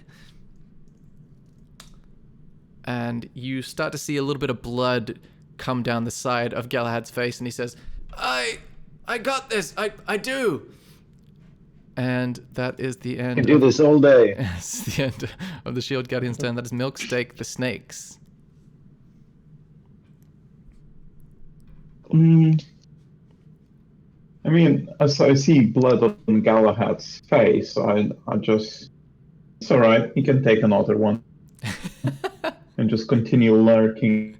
And you start to see a little bit of blood come down the side of Galahad's face, and he says, I got this. I do. And that is the end. You can do this all day. It's the end of the Shield Guardian's turn. That is Milksteak the Snakes. I mean, as I see blood on Galahad's face, I just... It's alright, he can take another one. And just continue lurking.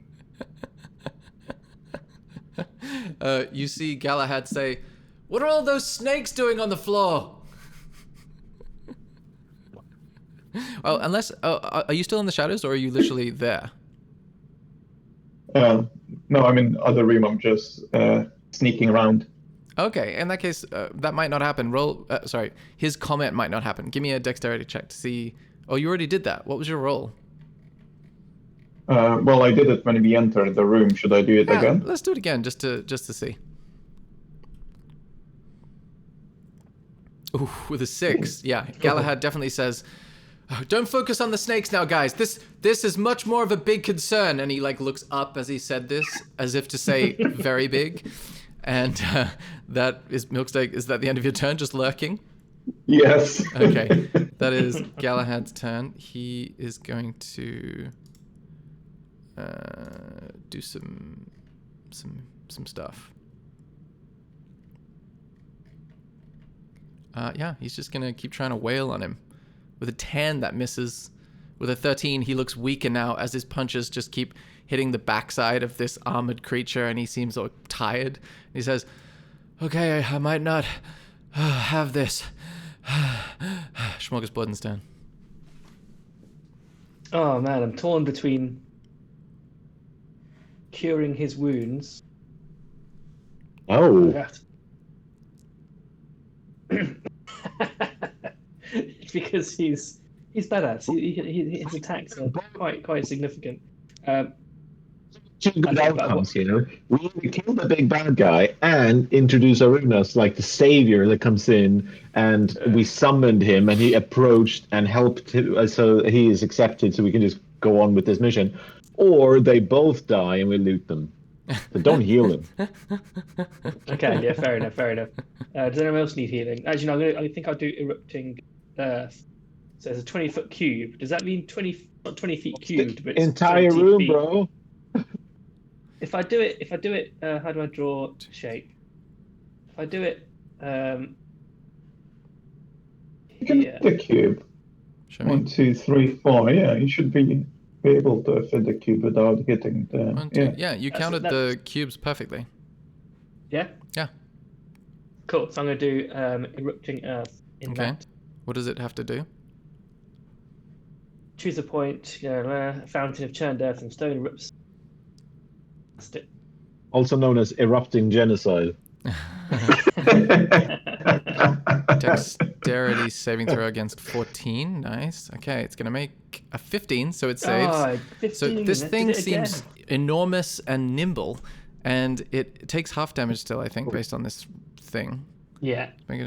You see Galahad say, "What are all those snakes doing on the floor?" Oh, unless... are you still in the shadows, or are you literally there? No, I'm in other room, I'm just sneaking around. Okay, in that case, that might not happen. Sorry, his comment might not happen. Give me a dexterity check to see... Oh, you already did that. What was your roll? Well, I did it when we entered the room. Should I do it Yeah, again? let's do it again, just to see. Ooh, with a 6. Yeah, Galahad definitely says, "Oh, don't focus on the snakes now, guys. This is much more of a big concern." And he like looks up as he said this, as if to say very big. And that is Milksteak. Is that the end of your turn, just lurking? Yes. Okay, that is Galahad's turn. He is going to do some stuff. Yeah, he's just gonna keep trying to wail on him. With a 10, that misses. With a 13, he looks weaker now as his punches just keep hitting the backside of this armored creature, and he seems like tired. He says, "Okay, I might not have this." Smorgasbord's turn. Oh man, I'm torn between curing his wounds. Oh, Because he's badass. His attacks are quite significant. two good I think that outcomes, you know. We either kill the big bad guy and introduce Aruna as like the savior that comes in, and we summoned him, and he approached and helped him, so he is accepted, so we can just go on with this mission. Or they both die and we loot them. So don't heal him. Okay, yeah, fair enough. Does anyone else need healing? Actually, no, I think I'll do erupting earth. So it's a 20-foot cube. Does that mean not 20 feet cubed, but it's Entire 20 room, feet? bro. If I do it, how do I draw shape? If I do it, You can here. hit the cube. Show me. 1, 2, 3, 4. Yeah, you should be able to fit the cube without hitting the... 1, 2. Yeah. Yeah, you counted the cubes perfectly. Yeah. Yeah. Cool. So I'm going to do erupting earth in Okay. that. What does it have to do? Choose a point. A fountain of churned earth and stone erupts. That's it. Also known as erupting genocide. Dexterity saving throw against 14. Nice. Okay, it's gonna make a 15, so it saves. Oh, 15. So this It thing did it again. seems enormous and nimble, and it takes half damage still, I think, based on this thing. Yeah. Make it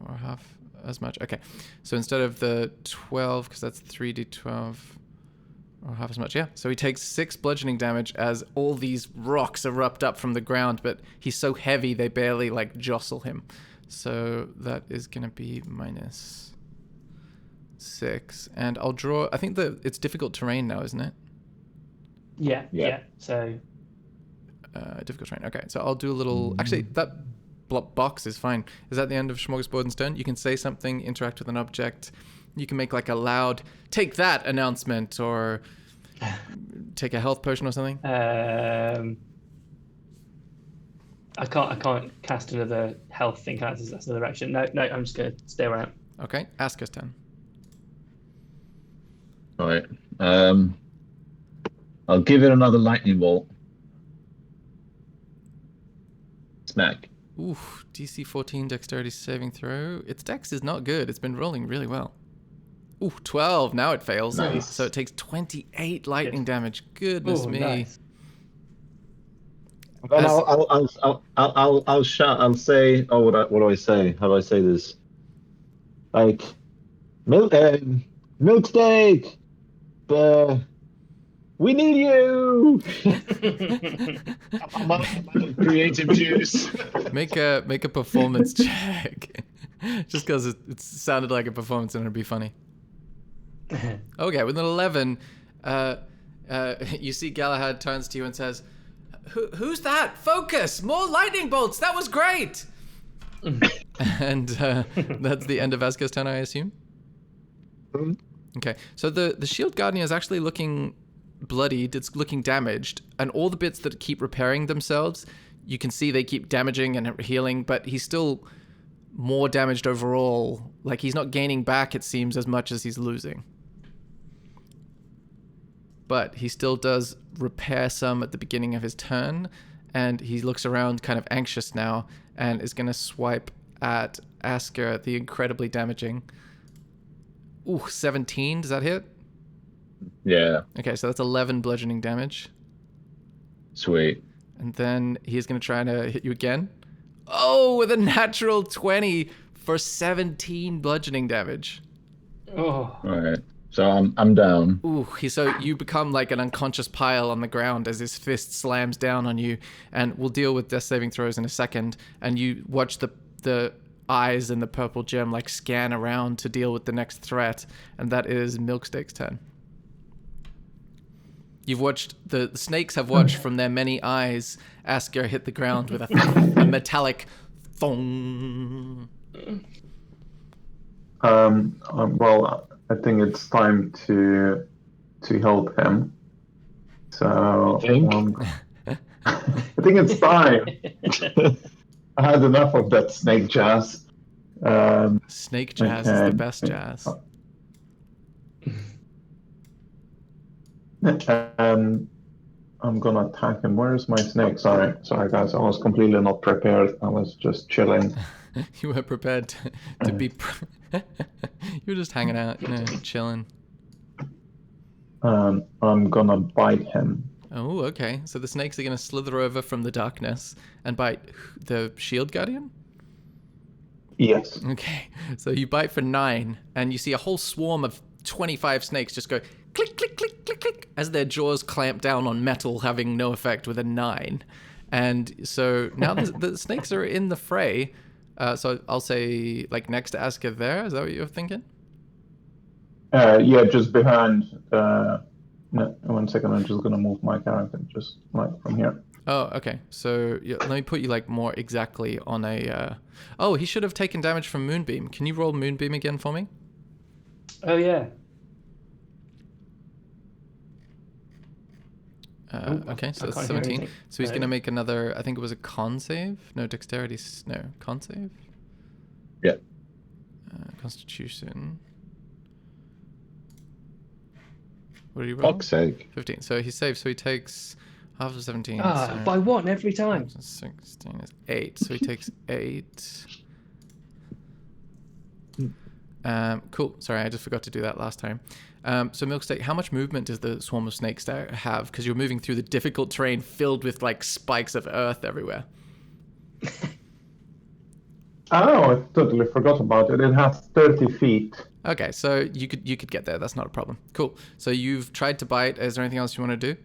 or half as much. Okay, so instead of the 12, because that's 3d12, or half as much. Yeah. So he takes 6 bludgeoning damage as all these rocks erupt up from the ground, but he's so heavy they barely like jostle him. So that is gonna be -6, and I'll draw. I think it's difficult terrain now, isn't it? Yeah. Yeah. So Difficult terrain. Okay, so I'll do a little. Actually, that box is fine. Is that the end of Smorgasbord's turn? You can say something, interact with an object. You can make like a loud "take that" announcement, or take a health potion or something. I can't cast another health thing. That's another action. No, I'm just gonna stay where I am. Okay, Asker's turn. All right. I'll give it another lightning bolt. Smack. Ooh, DC 14 dexterity saving throw. Its dex is not good. It's been rolling really well. Ooh, 12. Now it fails. Nice. So it takes 28 lightning damage. Goodness me. Nice. Then As- I'll shout. I'll say. Oh, what do I say? How do I say this? Like, milk steak. We need you. I'm creative juice. Make a performance check. Just because it sounded like a performance and it'd be funny. Okay, with an 11, you see Galahad turns to you and says, Who's that? Focus! More lightning bolts! That was great! And that's the end of Asker's turn, I assume? Okay, so the Shield Guardian is actually looking bloodied, it's looking damaged, and all the bits that keep repairing themselves, you can see they keep damaging and healing, but he's still more damaged overall. Like, he's not gaining back, it seems, as much as he's losing. But he still does repair some at the beginning of his turn, and he looks around kind of anxious now, and is going to swipe at Asker, the incredibly damaging. Ooh, 17, does that hit? Yeah. Okay, so that's 11 bludgeoning damage. Sweet. And then he's going to try to hit you again. Oh, with a natural 20 for 17 bludgeoning damage. Oh. All right. So I'm down. Ooh, so you become like an unconscious pile on the ground as his fist slams down on you. And we'll deal with death saving throws in a second. And you watch the eyes in the purple gem like scan around to deal with the next threat. And that is Milksteak's turn. You've watched, the snakes have watched from their many eyes Asker hit the ground with a metallic thong. Well, I think it's time to help him. So I think it's time. I had enough of that snake jazz. Snake jazz is the best jazz. I'm gonna attack him. Where's my snake? Sorry guys, I was completely not prepared. I was just chilling. You were prepared to be... You were just hanging out, chilling. I'm gonna bite him. Oh, okay. So the snakes are going to slither over from the darkness and bite the Shield Guardian? Yes. Okay. So you bite for 9, and you see a whole swarm of 25 snakes just go click, click, click, click, click, as their jaws clamp down on metal, having no effect with a 9. And so now the snakes are in the fray. So I'll say, like, next to Asker there. Is that what you're thinking? Yeah, just behind. No, 1 second. I'm just gonna move my character just like from here. Oh, okay. So let me put you like more exactly on a... Oh, he should have taken damage from Moonbeam. Can you roll Moonbeam again for me? Oh, yeah. Okay, so I that's can't hear 17. anything. So he's going to make another, I think it was a con save? No, dexterity. No, con save? Yeah. Constitution. What did he roll? Fuck's sake. 15. So he saves, so he takes half of 17. Ah, so by 1 every time. 16 is 8. So he takes 8. Cool. Sorry, I just forgot to do that last time. So Milksteak, how much movement does the swarm of snakes there have? Because you're moving through the difficult terrain filled with like spikes of earth everywhere. Oh, I totally forgot about it. It has 30 feet. Okay, so you could get there. That's not a problem. Cool. So you've tried to bite. Is there anything else you want to do?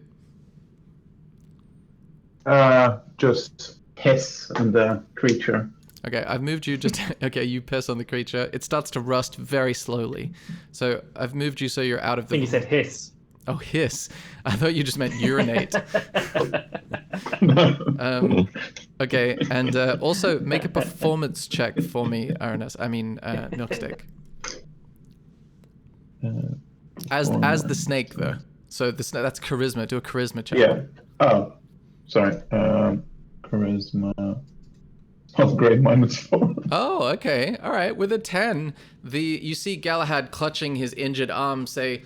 Just hiss on the creature. Okay, I've moved you just... Okay, you piss on the creature. It starts to rust very slowly. So I've moved you so you're out of I the... think you said hiss. Oh, hiss. I thought you just meant urinate. Okay, and also make a performance check for me, R.S. I mean, Milksteak. As the snake, though. So that's charisma. Do a charisma check. Yeah. Oh, sorry. Charisma. Oh, great. -4. Oh, okay. All right. With a 10, you see Galahad clutching his injured arm say,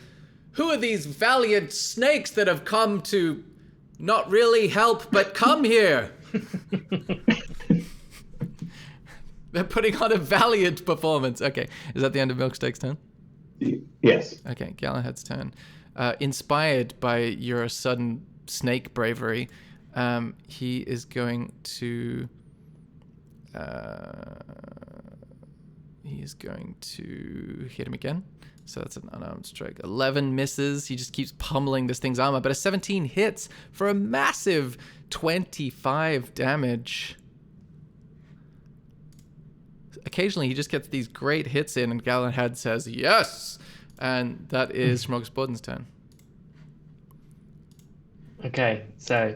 "Who are these valiant snakes that have come to not really help, but come here?" They're putting on a valiant performance. Okay. Is that the end of Milksteak's turn? Yes. Okay, Galahad's turn. Inspired by your sudden snake bravery, he is going to... hit him again. So that's an unarmed strike. 11 misses. He just keeps pummeling this thing's armor. But a 17 hits for a massive 25 damage. Occasionally, he just gets these great hits in, and Galahad says, "Yes!" And that is Smorgasborden's turn. Okay, so...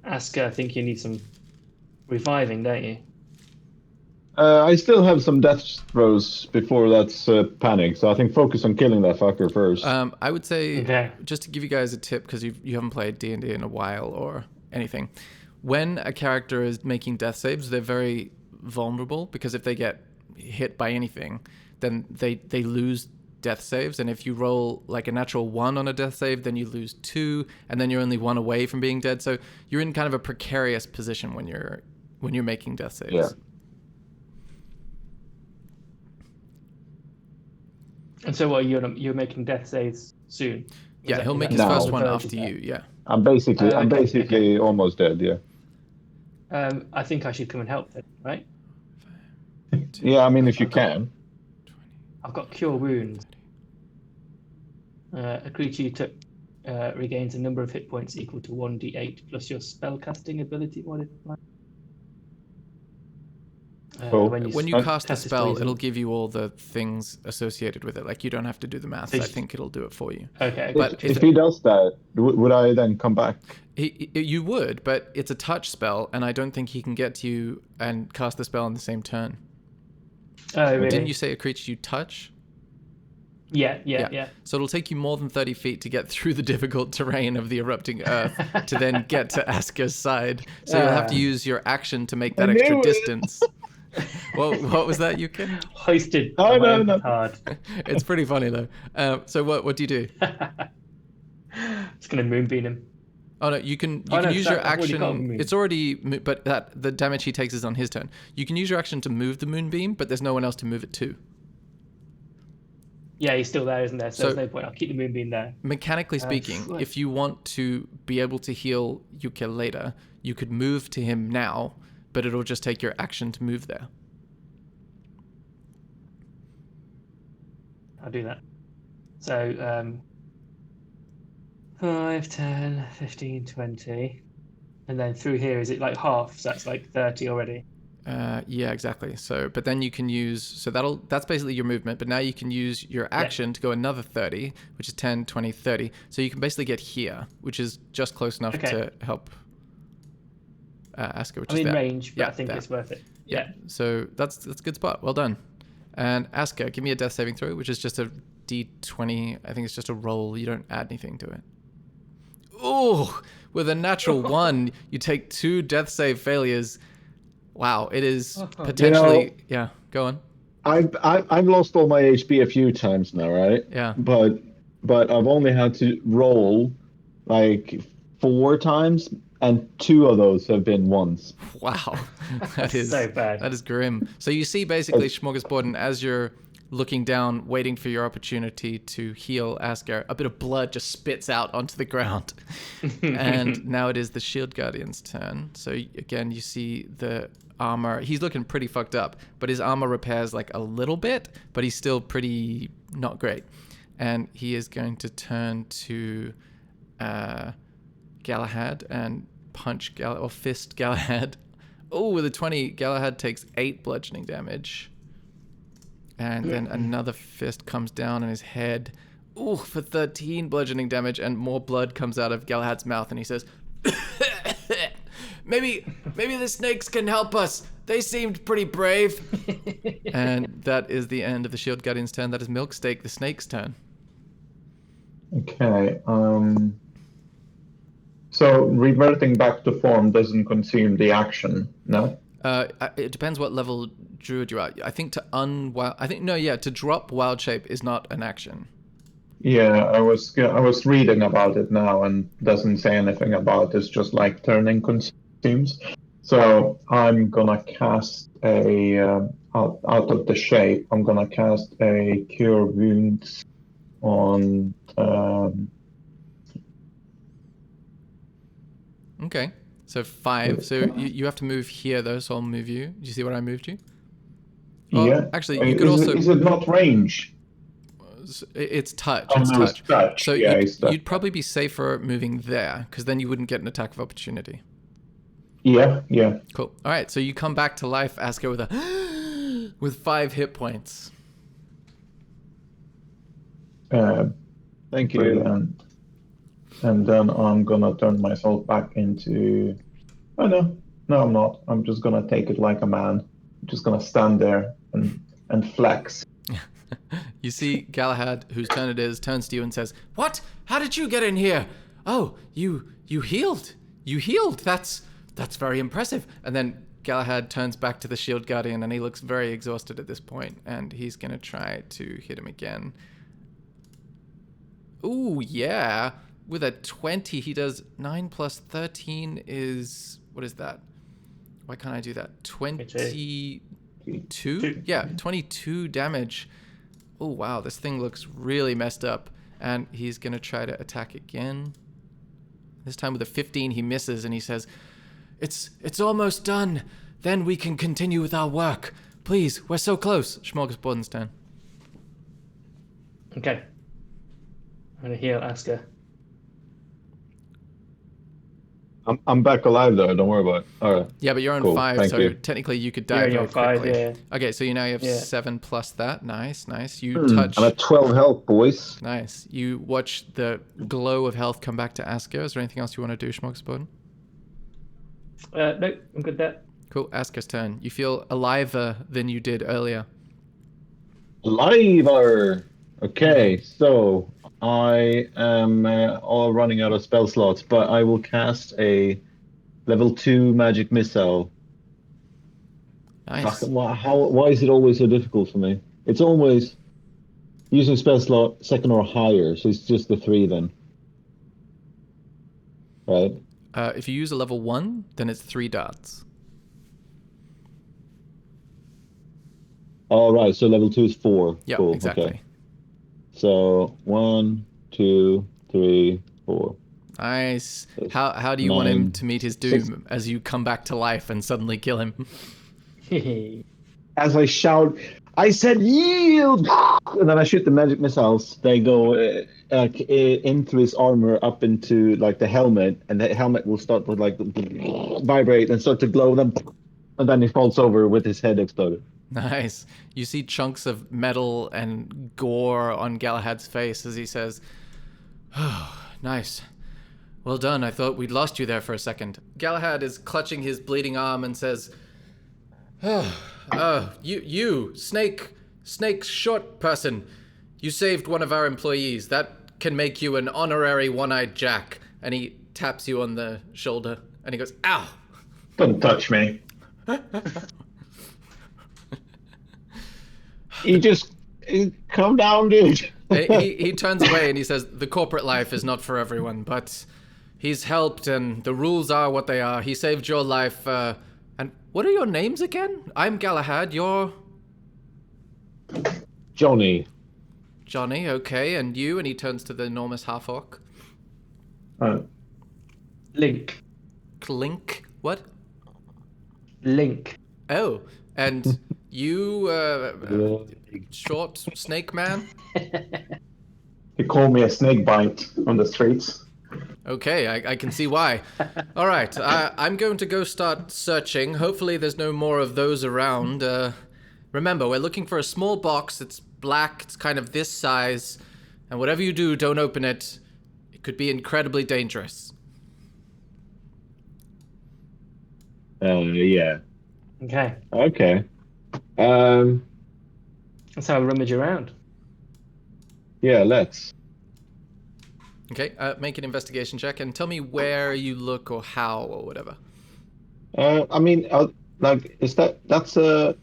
Asker, I think you need some reviving, don't you? I still have some death throws before that's panic, so I think focus on killing that fucker first. I would say, Okay. just to give you guys a tip, because you haven't played D&D in a while or anything, when a character is making death saves, they're very vulnerable, because if they get hit by anything, then they lose death saves, and if you roll like a natural 1 on a death save, then you lose 2, and then you're only 1 away from being dead. So you're in kind of a precarious position when you're making death saves. Yeah. And so what, you're making death saves soon? Yeah, he'll make his No. first one No. after you. Yeah. I'm basically okay. almost dead. Yeah. I think I should come and help then, right? Yeah, I mean if you can. I've got Cure Wounds. A creature you took regains a number of hit points equal to 1d8 plus your spellcasting ability modifier. Cool. When you cast a this spell, poison. it'll give you all the things associated with it. Like, you don't have to do the math. So I think it'll do it for you. Okay. But If he does that, would I then come back? You would, but it's a touch spell, and I don't think he can get to you and cast the spell on the same turn. Oh, really? Didn't you say a creature you touch? Yeah. So it'll take you more than 30 feet to get through the difficult terrain of the erupting earth to then get to Asker's side. So you'll have to use your action to make that extra distance. What was that, Yukin? Hoisted. No, on my no, own no. petard. It's pretty funny, though. So what do you do? It's gonna moonbeam him. Oh no, you can Oh, no, use sorry, your I've already got a action. moonbeam. It's already, but the damage he takes is on his turn. You can use your action to move the moonbeam, but there's no one else to move it to. Yeah, he's still there, isn't there? So So- there's no point. I'll keep the moonbeam there. Mechanically speaking, right. if you want to be able to heal Yukil later, you could move to him now, but it'll just take your action to move there. I'll do that. So 5, 10, 15, 20. And then through here, is it like half? So that's like 30 already. Yeah, exactly. So, but then you can use, that's basically your movement, but now you can use your action to go another 30, which is 10, 20, 30. So you can basically get here, which is just close enough to help Asker, which I'm is in there. range, but Yeah, I think there. it's worth it. Yeah. So that's a good spot. Well done. And Asker, give me a death saving throw, which is just a D20. I think it's just a roll. You don't add anything to it. Oh, with a natural 1, you take 2 death save failures. Wow, it is potentially... Yeah, go on. I've lost all my HP a few times now, right? Yeah. But I've only had to roll like 4 times, and 2 of those have been ones. Wow. That is so bad. That is grim. So you see basically Smorgasborden, as you're looking down, waiting for your opportunity to heal Asker, a bit of blood just spits out onto the ground. And now it is the Shield Guardian's turn. So again, you see the armor. He's looking pretty fucked up, but his armor repairs like a little bit, but he's still pretty not great. And he is going to turn to Galahad and punch fist Galahad. Oh, with a 20, Galahad takes 8 bludgeoning damage. And then another fist comes down on his head. Ooh, for 13 bludgeoning damage, and more blood comes out of Galahad's mouth, and he says, maybe the snakes can help us. They seemed pretty brave. And that is the end of the Shield Guardian's turn. That is Milksteak, the snake's turn. Okay. So reverting back to form doesn't consume the action, no? It depends what level druid you are. I think to drop wild shape is not an action. Yeah, I was reading about it now, and doesn't say anything about it's just like turning consumes. So I'm gonna cast a out of the shape. I'm gonna cast a cure wounds on. Okay, so 5. So you have to move here though. So I'll move you. Did you see where I moved you? Oh, Yeah. Actually, you could also. Is it not range? It's touch. Oh, It's no, it's touch. touch. So Yeah, it's touch. you'd probably be safer moving there, because then you wouldn't get an attack of opportunity. Yeah. Cool. All right. So you come back to life, Asker, with 5 hit points. Thank you. Brilliant. And then I'm gonna turn myself back into. Oh no, I'm not. I'm just gonna take it like a man. I'm just gonna stand there and flex. You see Galahad, whose turn it is, turns to you and says, "What? How did you get in here? Oh, you healed. You healed. That's very impressive." And then Galahad turns back to the Shield Guardian, and he looks very exhausted at this point, and he's gonna try to hit him again. Ooh, yeah. With a 20, he does 9 plus 13 is... What is that? Why can't I do that? 22? Yeah, 22 damage. Oh, wow. This thing looks really messed up. And he's going to try to attack again. This time with a 15, he misses, and he says, It's almost done. Then we can continue with our work. Please, we're so close. Smorgasbord's turn. Okay. I'm going to heal Asker. I'm back alive though. Don't worry about it. All right. Yeah, but you're on Cool, 5, thank so you. technically you could die Yeah, very you're on 5, quickly. yeah. Okay, so you now have Yeah. 7 plus that. Nice. You touch. I'm at 12 health, boys. Nice. You watch the glow of health come back to Asker. Is there anything else you want to do, Smorgasbord? No, I'm good there. Cool. Asker's turn. You feel aliver than you did earlier. Liver. Okay, so I am all running out of spell slots, but I will cast a level 2 magic missile. Nice. Why is it always so difficult for me? It's always using spell slot 2nd or higher, so it's just the 3 then. Right? If you use a level 1, then it's 3 darts. All right, so level 2 is 4. Yeah, Cool, exactly. Okay. So 1, 2, 3, 4. Nice. How do you want him 9, to meet his doom 6. as you come back to life and suddenly kill him? As I shout, I said yield! And then I shoot the magic missiles. They go into his armor, up into like the helmet, and the helmet will start to like vibrate and start to glow. And then he falls over with his head exploded. Nice. You see chunks of metal and gore on Galahad's face as he says, "Oh, nice. Well done. I thought we'd lost you there for a second." Galahad is clutching his bleeding arm and says, you, Snake short person. You saved one of our employees. That can make you an honorary one-eyed Jack." And he taps you on the shoulder and he goes, "Ow." Don't touch me. Calm down, dude. He turns away and he says, "The corporate life is not for everyone, but he's helped and the rules are what they are. He saved your life. And what are your names again? I'm Galahad. You're Johnny. Johnny. Okay, and you?" And he turns to the enormous half-orc. Link. Clink. What? Link. Oh, and you, short snake man? He called me a snake bite on the streets. Okay, I can see why. All right, I'm going to go start searching. Hopefully there's no more of those around. Remember, we're looking for a small box. It's black. It's kind of this size. And whatever you do, don't open it. It could be incredibly dangerous. Yeah. Okay. Okay. That's how I rummage around. Yeah, let's. Okay, make an investigation check and tell me where you look or how or whatever. I mean, like, that's a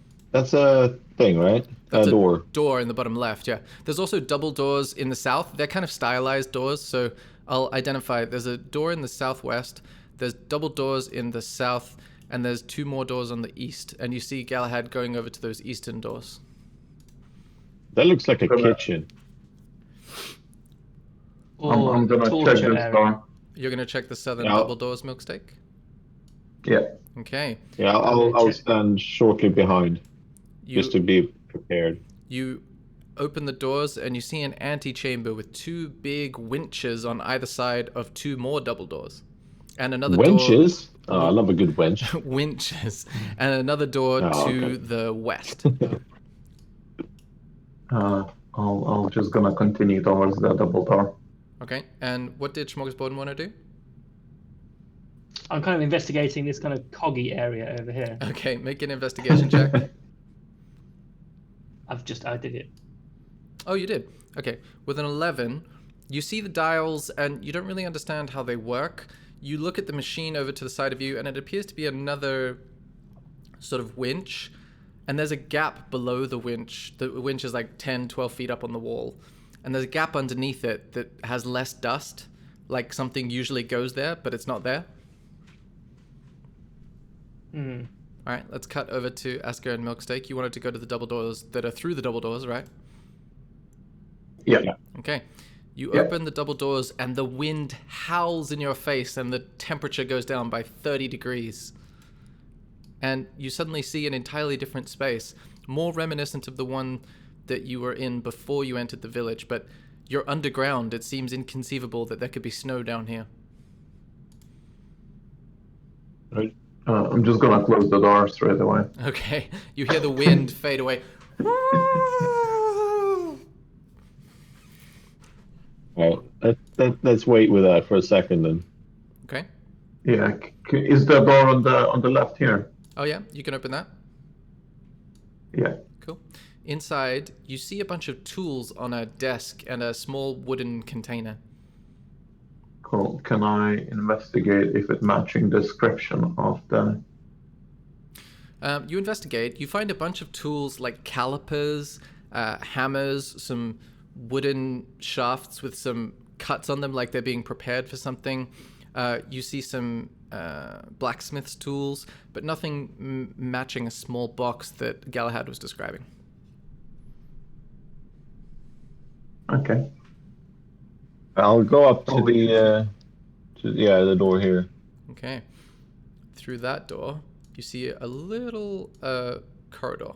thing, right? That's A door. door in the bottom left, yeah. There's also double doors in the south. They're kind of stylized doors, so I'll identify. There's a door in the southwest, there's double doors in the south, and there's 2 more doors on the east. And you see Galahad going over to those eastern doors. That looks like a Gonna- kitchen. I'm gonna check torture this area. door. You're going to check the southern Yeah. double doors, Milksteak? Yeah. Okay. Yeah, I'm gonna I'll check. stand shortly behind just to be prepared. You open the doors and you see an antechamber with 2 big winches on either side of 2 more double doors. And another Wenches? Oh, I love a good wench. door... winches. And another door Oh, to okay. the west. I'll just gonna continue towards the double door. Okay. And what did Smorgasbord want to do? I'm kind of investigating this kind of coggy area over here. Okay, make an investigation check. I did it. Oh, you did. Okay. With an 11, you see the dials and you don't really understand how they work. You look at the machine over to the side of you and it appears to be another sort of winch. And there's a gap below the winch. The winch is like 10, 12 feet up on the wall. And there's a gap underneath it that has less dust. Like something usually goes there, but it's not there. Hmm. All right, let's cut over to Asker and Milksteak. You wanted to go to the double doors that are through the double doors, right? Yeah. Okay. You Yeah. open the double doors and the wind howls in your face and the temperature goes down by 30 degrees. And you suddenly see an entirely different space, more reminiscent of the one that you were in before you entered the village, but you're underground. It seems inconceivable that there could be snow down here. Right. I'm just gonna close the door straight away. Okay. You hear the wind fade away. Well, let's wait with that for a second then. Okay. Yeah. Is the door on the left here? Oh yeah, you can open that. Yeah. Cool. Inside, you see a bunch of tools on a desk and a small wooden container. Cool. Can I investigate if it's matching description of the? You investigate. You find a bunch of tools like calipers, hammers, some wooden shafts with some cuts on them like they're being prepared for something. You see some blacksmith's tools, but nothing matching a small box that Galahad was describing. Okay. I'll go up to the door here. Okay. Through that door, you see a little corridor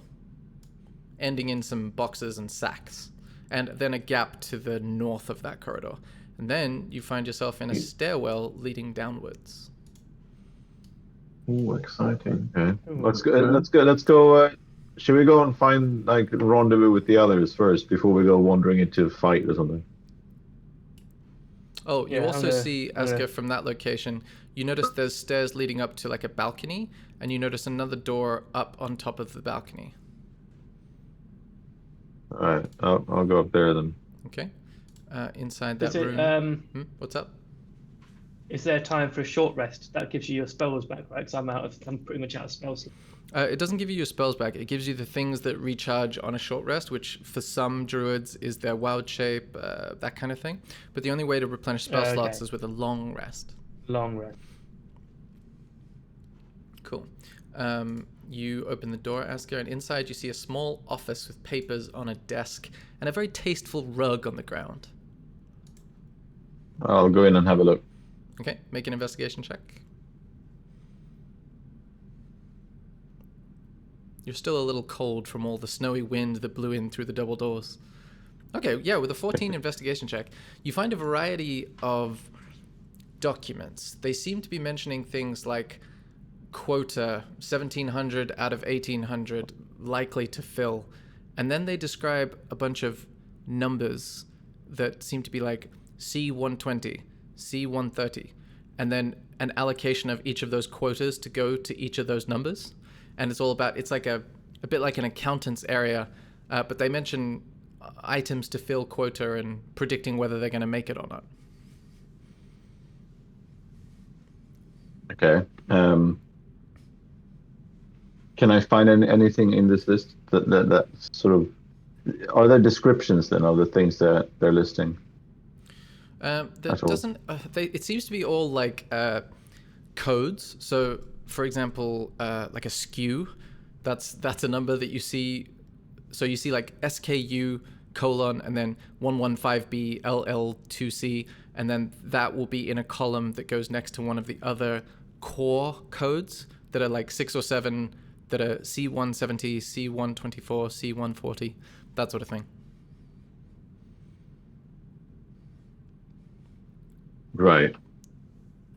ending in some boxes and sacks, and then a gap to the north of that corridor. And then you find yourself in a stairwell leading downwards. Ooh, exciting. Okay. Let's go. Should we go and find like rendezvous with the others first before we go wandering into a fight or something? Oh, you Yeah, also I'm gonna- see, I'm gonna- Asker, from that location, you notice there's stairs leading up to like a balcony, and you notice another door up on top of the balcony. All right, I'll go up there then. Okay. Inside that Is it, room. What's up? is there time for a short rest? That gives you your spells back, right? Because I'm pretty much out of spells. It doesn't give you your spells back. It gives you the things that recharge on a short rest, which for some druids is their wild shape, that kind of thing. But the only way to replenish spell Okay. slots is with a long rest. Long rest. Cool. You open the door, Asker, and inside you see a small office with papers on a desk and a very tasteful rug on the ground. I'll go in and have a look. Okay, make an investigation check. You're still a little cold from all the snowy wind that blew in through the double doors. Okay, yeah, with a 14 investigation check, you find a variety of documents. They seem to be mentioning things like quota 1700 out of 1800 likely to fill. And then they describe a bunch of numbers that seem to be like C120, C130, and then an allocation of each of those quotas to go to each of those numbers. And it's all about, it's like a bit like an accountant's area, but they mention items to fill quota and predicting whether they're going to make it or not. Okay. Can I find anything in this list that sort of, are there descriptions then of the things that they're listing? That doesn't. It seems to be all like codes. So, for example, like a SKU, that's a number that you see. So you see like SKU colon and then 115B LL2C, and then that will be in a column that goes next to one of the other core codes that are like 6 or 7 that are C170, C124, C140, that sort of thing. Right.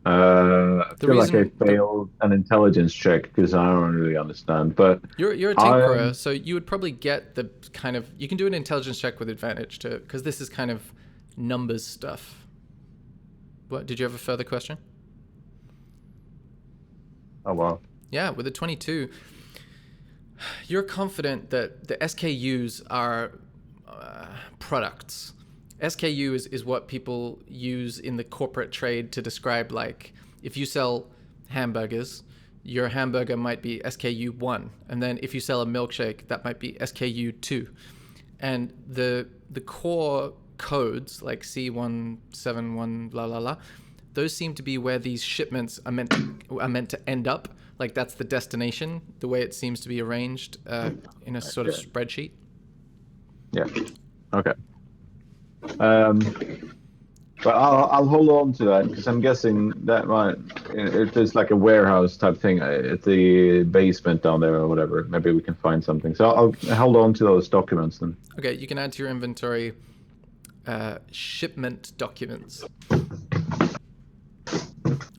I feel like I failed an intelligence check because I don't really understand. But you're a tinkerer, so you would probably get the kind of, you can do an intelligence check with advantage too, because this is kind of numbers stuff. What, did you have a further question? Oh wow. Yeah, with a 22, you're confident that the SKUs are products. SKU is what people use in the corporate trade to describe, like, if you sell hamburgers, your hamburger might be SKU 1, and then if you sell a milkshake, that might be SKU 2. And the core codes, like C171 blah blah blah, those seem to be where these shipments are meant to end up. Like, that's the destination, the way it seems to be arranged in a sort of spreadsheet. Yeah. Okay. But I'll hold on to that because I'm guessing that might, if there's like a warehouse type thing at the basement down there or whatever, maybe we can find something. So I'll hold on to those documents then. Okay, you can add to your inventory shipment documents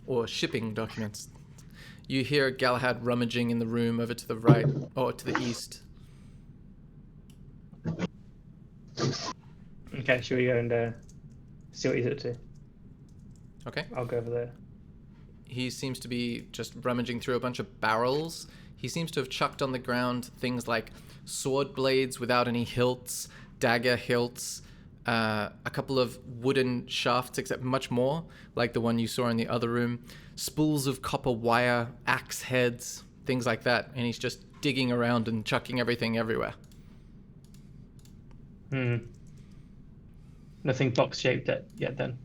or shipping documents. You hear Galahad rummaging in the room over to the right or to the east. Okay, should we go and see what he's up to? Okay. I'll go over there. He seems to be just rummaging through a bunch of barrels. He seems to have chucked on the ground things like sword blades without any hilts, dagger hilts, a couple of wooden shafts, except much more, like the one you saw in the other room, spools of copper wire, axe heads, things like that. And he's just digging around and chucking everything everywhere. Nothing box-shaped yet then?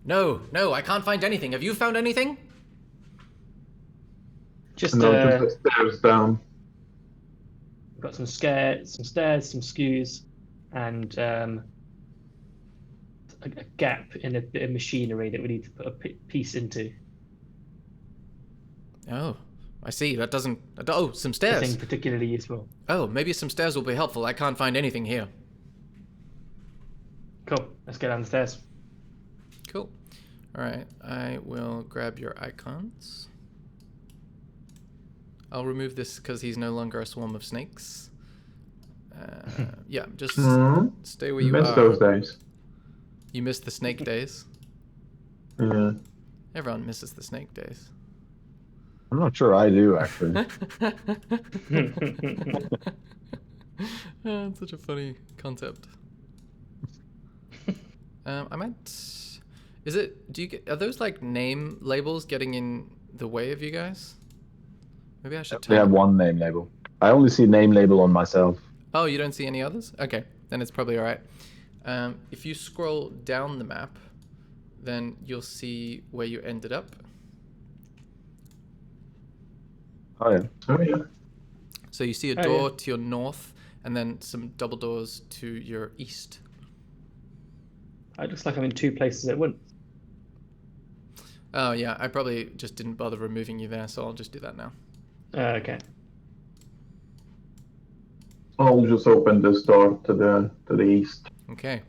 No, I can't find anything. Have you found anything? Just the stairs down. we've got some stairs, some SKUs, and a gap in a bit of machinery that we need to put a piece into. Oh, I see. That doesn't... Oh, some stairs. Nothing particularly useful. Oh, maybe some stairs will be helpful. I can't find anything here. Cool. Let's go down the stairs. Cool. All right. I will grab your icons. I'll remove this because he's no longer a swarm of snakes. Yeah, just stay where you Missed are. those days. You missed the snake days. Yeah. Everyone misses the snake days. I'm not sure I do actually. It's such a funny concept. I might. Is it? Are those like name labels getting in the way of you guys? Maybe I should. They have one name label. I only see name label on myself. Oh, you don't see any others? Okay, then it's probably all right. If you scroll down the map, then you'll see where you ended up. Oh yeah. Oh yeah. So you see a door to your north, and then some double doors to your east. It looks like I'm in two places at once. Oh yeah, I probably just didn't bother removing you there, so I'll just do that now. Okay. I'll just open this door to the east. Okay.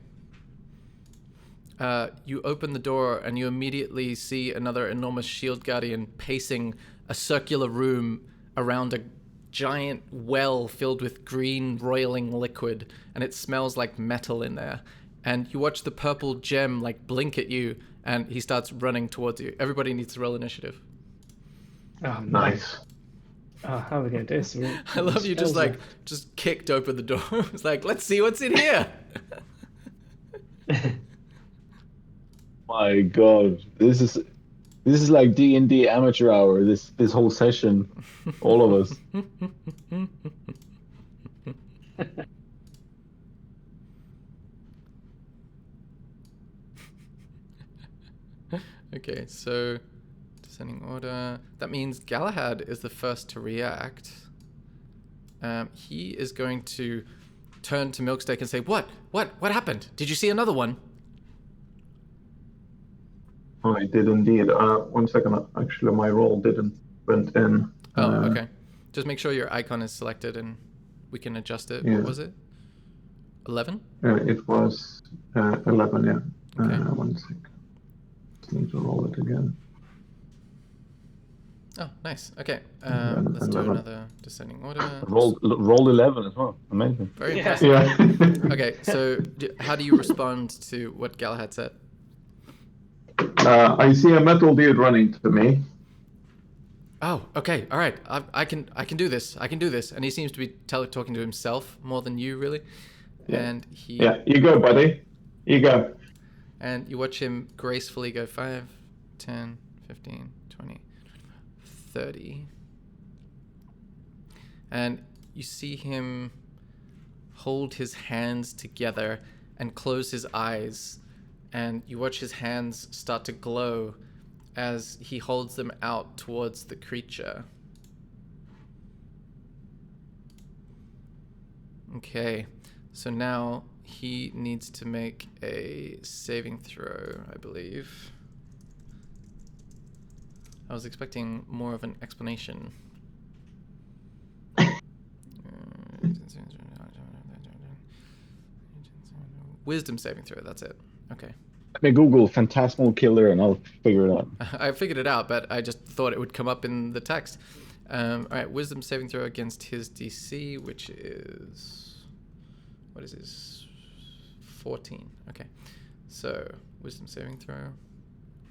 You open the door and you immediately see another enormous shield guardian pacing a circular room around a giant well filled with green roiling liquid, and it smells like metal in there. and you watch the purple gem like blink at you, and he starts running towards you. Everybody needs to roll initiative. Oh, no. Nice. Oh, how are we going to do this? I love you just just kicked open the door. It's like, let's see what's in here. My God, this is like D&D amateur hour. This whole session, all of us. Okay, so descending order. That means Galahad is the first to react. He is going to turn to Milksteak and say, What happened? Did you see another one? I did indeed. 1 second. Actually, my roll didn't went in. Oh, okay. Just make sure your icon is selected and we can adjust it. Yeah. What was it? 11? It was 11, yeah. Okay. 1 second. Just need to roll it again. Oh, nice. Okay. Eleven, Let's do 11. another descending order. Roll 11 as well. Amazing. Very Yeah. impressive. Yeah. Okay, so how do you respond to what Galahad said? I see a metal dude running to me. Oh, okay, all right. I can do this. I can do this. And he seems to be talking to himself more than you, really. Yeah. And he Yeah, you go, buddy. You go. and you watch him gracefully go 5, 10, 15, 20, 30. And you see him hold his hands together and close his eyes. And you watch his hands start to glow as he holds them out towards the creature. Okay, so now he needs to make a saving throw, I believe. I was expecting more of an explanation. Wisdom saving throw, that's it. Okay. Let me Google Phantasmal Killer and I'll figure it out. I figured it out, but I just thought it would come up in the text. All right, wisdom saving throw against his DC, which is... What is this? 14. Okay. So, wisdom saving throw.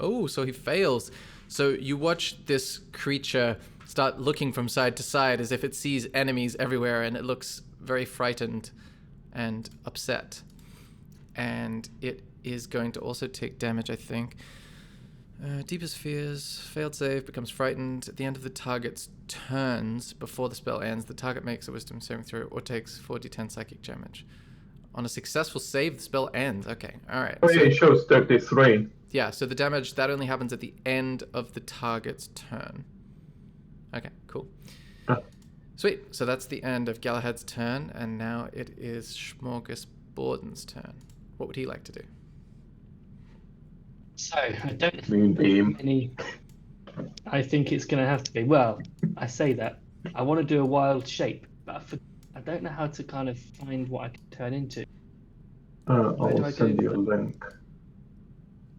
Oh, so he fails. So you watch this creature start looking from side to side as if it sees enemies everywhere, and it looks very frightened and upset. And it is going to also take damage, I think. Deepest fears, failed save, becomes frightened. At the end of the target's turns, before the spell ends, the target makes a wisdom saving throw or takes 4d10 psychic damage. On a successful save, the spell ends. Okay, alright. Oh, yeah, it shows 33. Yeah, so the damage, that only happens at the end of the target's turn. Okay, cool. Sweet, so that's the end of Galahad's turn, and now it is Smorgasborden's turn. What would he like to do? So I don't Moonbeam. any. I think it's going to have to be. Well, I say that I want to do a wild shape, but I don't know how to kind of find what I can turn into. Where do I I'll send go? you a link.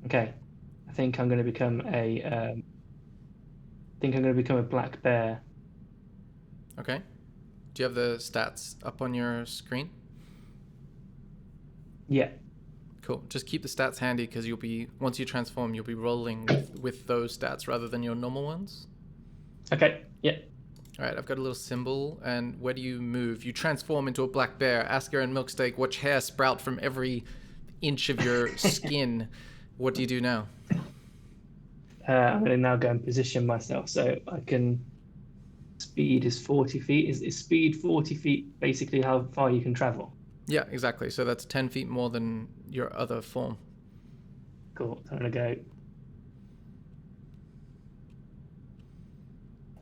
Okay, I think I'm going to become a. I think I'm going to become a black bear. Okay. Do you have the stats up on your screen? Yeah. Cool. Just keep the stats handy because you'll be, once you transform, you'll be rolling with those stats rather than your normal ones. Okay. Yeah. All right, I've got a little symbol, and where do you move? You transform into a black bear. Asker and Milksteak watch hair sprout from every inch of your skin. What do you do now? I'm going to now go and position myself so I can. Speed is 40 feet. Is speed 40 feet basically how far you can travel? Yeah, exactly. So that's 10 feet more than your other form. Cool. So I'm going to go.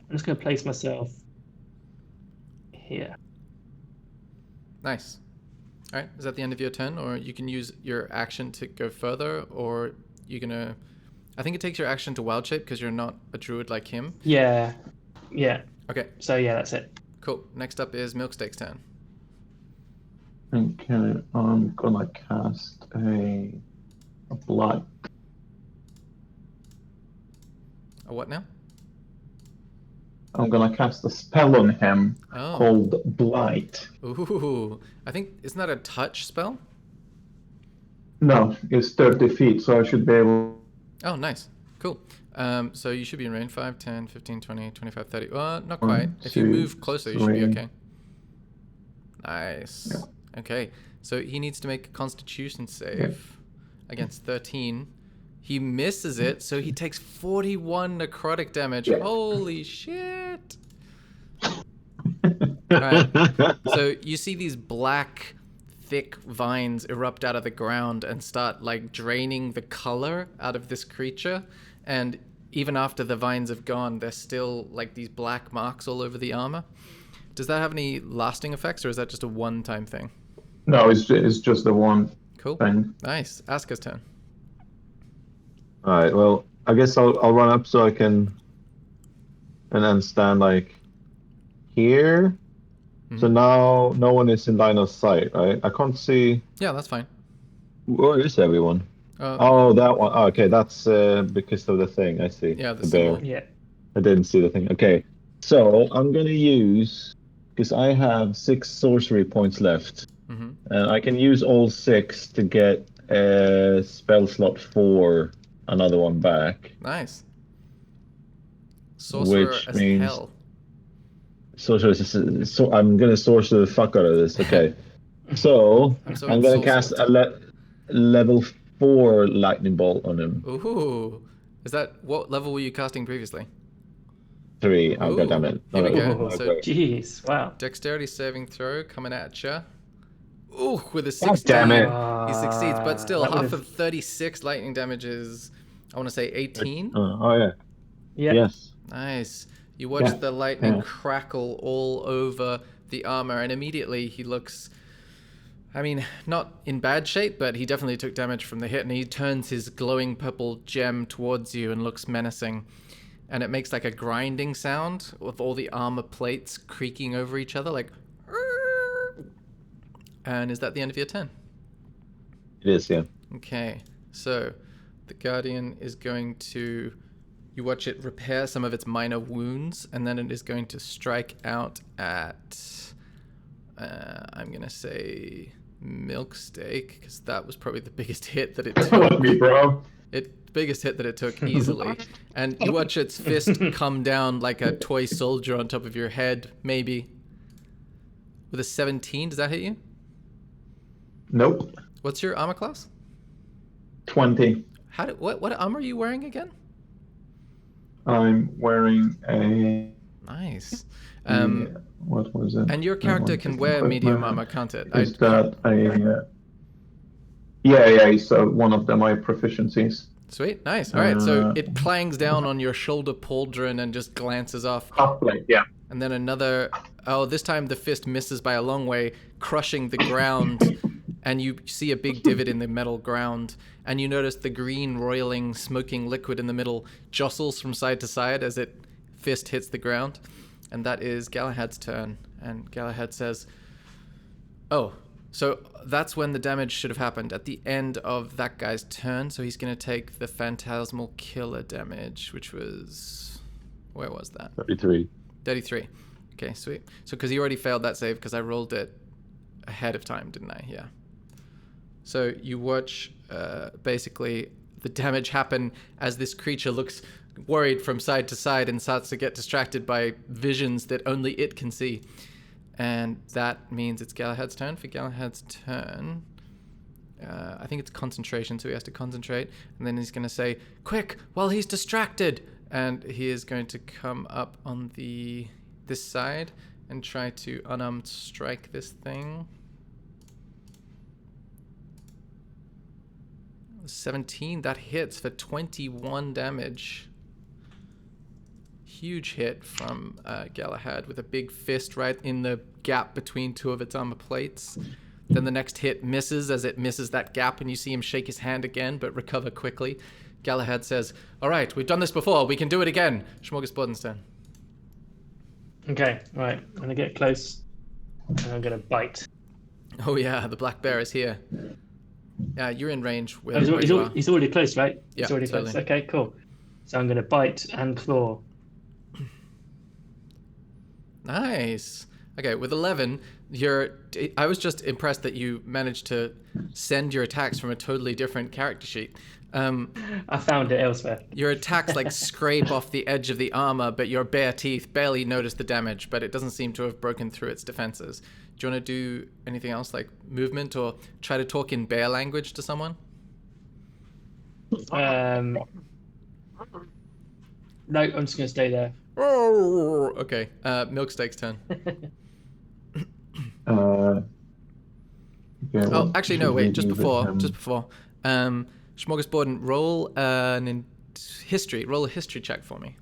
I'm just going to place myself here. Nice. All right, is that the end of your turn? Or you can use your action to go further, or you're going to... I think it takes your action to wild shape because you're not a druid like him. Yeah. Yeah. Okay, So yeah, that's it. cool. Next up is Milksteak's turn. Okay, I'm gonna cast a blight. A what now? I'm gonna cast a spell on him Oh. called Blight. Ooh, I think, isn't that a touch spell? No, it's 30 feet, so I should be able. Oh, nice. Cool. So you should be in range 5, 10, 15, 20, 25, 30. Not quite. If you 2, move closer, you should be 3. okay. Nice. Okay. So he needs to make a constitution save against 13. He misses it, so he takes 41 necrotic damage. Yeah. Holy shit. Alright. So you see these black, thick vines erupt out of the ground and start like draining the color out of this creature. And even after the vines have gone, there's still like these black marks all over the armor. Does that have any lasting effects, or is that just a one-time thing? No, it's just the one Cool. thing. Nice. Asuka's turn. All right. Well, I guess I'll run up so I can, and then stand like here. So now no one is in line of sight, right? I can't see. Yeah, that's fine. Where is everyone? Oh, that one. Oh, okay, that's because of the thing. I see. Yeah, the bear. symbol. Yeah. I didn't see the thing. Okay, so I'm gonna use, because I have 6 sorcery points left, and I can use all 6 to get spell slot 4, another one back. Nice. Sorcerer Which as means- hell. Sorcerer, so I'm gonna sorcerer the fuck out of this. Okay, so I'm gonna cast a level 4 lightning bolt on him. Ooh. Is that what level were you casting previously? 3. Oh, Ooh, goddammit. here we go. Okay. So Jeez, wow. dexterity saving throw coming at you. Ooh, with a 16. damn it. He succeeds, but still That half would've- of 36 lightning damage is, I want to say 18. Oh yeah. Yeah. Yes. Nice. You watch Yeah, the lightning yeah. crackle all over the armor, and immediately he looks, I mean, not in bad shape, but he definitely took damage from the hit, and he turns his glowing purple gem towards you and looks menacing. And it makes like a grinding sound with all the armor plates creaking over each other, like. And is that the end of your turn? It is, yeah. Okay, so the Guardian is going to. You watch it repair some of its minor wounds, and then it is going to strike out at. I'm going to say Milk Steak, because that was probably the biggest hit that it took. Let me, bro. Biggest hit that it took easily. And you watch its fist come down like a toy soldier on top of your head, maybe. With a 17, does that hit you? Nope. What's your armor class? 20. What armor are you wearing again? I'm wearing a. Nice. What was it? And your character can wear medium armor, can't it? Is that a? Yeah. So one of them my proficiencies. Sweet, nice. All right, so it clangs down on your shoulder pauldron and just glances off. Half-blade, yeah. And then another. Oh, this time the fist misses by a long way, crushing the ground. And you see a big divot in the metal ground. And you notice the green, roiling, smoking liquid in the middle jostles from side to side as it fist hits the ground. And that is Galahad's turn. And Galahad says, oh, so that's when the damage should have happened, at the end of that guy's turn. So he's going to take the Phantasmal Killer damage, which was... Where was that? 33. 33. Okay, sweet. So because he already failed that save because I rolled it ahead of time, didn't I? Yeah. So you watch basically the damage happen as this creature looks worried from side to side and starts to get distracted by visions that only it can see. And that means it's Galahad's turn. For Galahad's turn, I think it's concentration, so he has to concentrate. And then he's going to say, quick, while he's distracted. And he is going to come up on this side and try to unarmed strike this thing. 17, that hits for 21 damage. Huge hit from Galahad with a big fist right in the gap between two of its armor plates. Then the next hit misses as it misses that gap, and you see him shake his hand again, but recover quickly. Galahad says, all right, we've done this before. We can do it again. Smorgasbord's turn. Okay, right. I'm going to get close, and I'm going to bite. Oh, yeah, the black bear is here. Yeah, you're in range with He's where you are. he's already close, right? Yeah, He's already totally. close. Okay, cool. So I'm going to bite and claw. Nice. Okay, with 11, I was just impressed that you managed to send your attacks from a totally different character sheet. I found it elsewhere. Your attacks like scrape off the edge of the armor, but your bare teeth barely notice the damage, but it doesn't seem to have broken through its defenses. Do you want to do anything else, like movement, or try to talk in bear language to someone? No, I'm just going to stay there. Okay, Milksteak's turn. Yeah, Oh, actually, no, wait, just should we do before. Smorgasbord, roll roll a history check for me.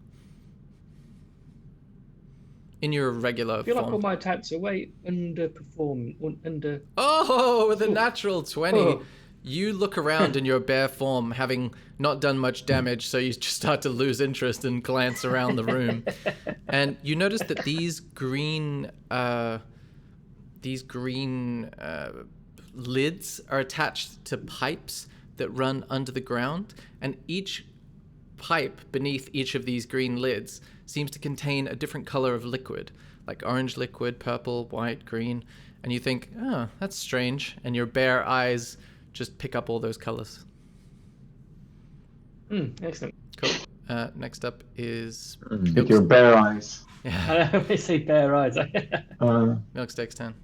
In your regular I feel like form. all my attacks are way underperforming. Oh, with a natural 20. Oh. You look around in your bare form, having not done much damage, so you just start to lose interest and glance around the room. And you notice that these green lids are attached to pipes that run under the ground, and each pipe beneath each of these green lids seems to contain a different color of liquid, like orange liquid, purple, white, green. And you think, oh, that's strange. And your bare eyes just pick up all those colors. Excellent. Cool. Next up is With your bare eyes. yeah, I always say bare eyes. Milksteak's turn.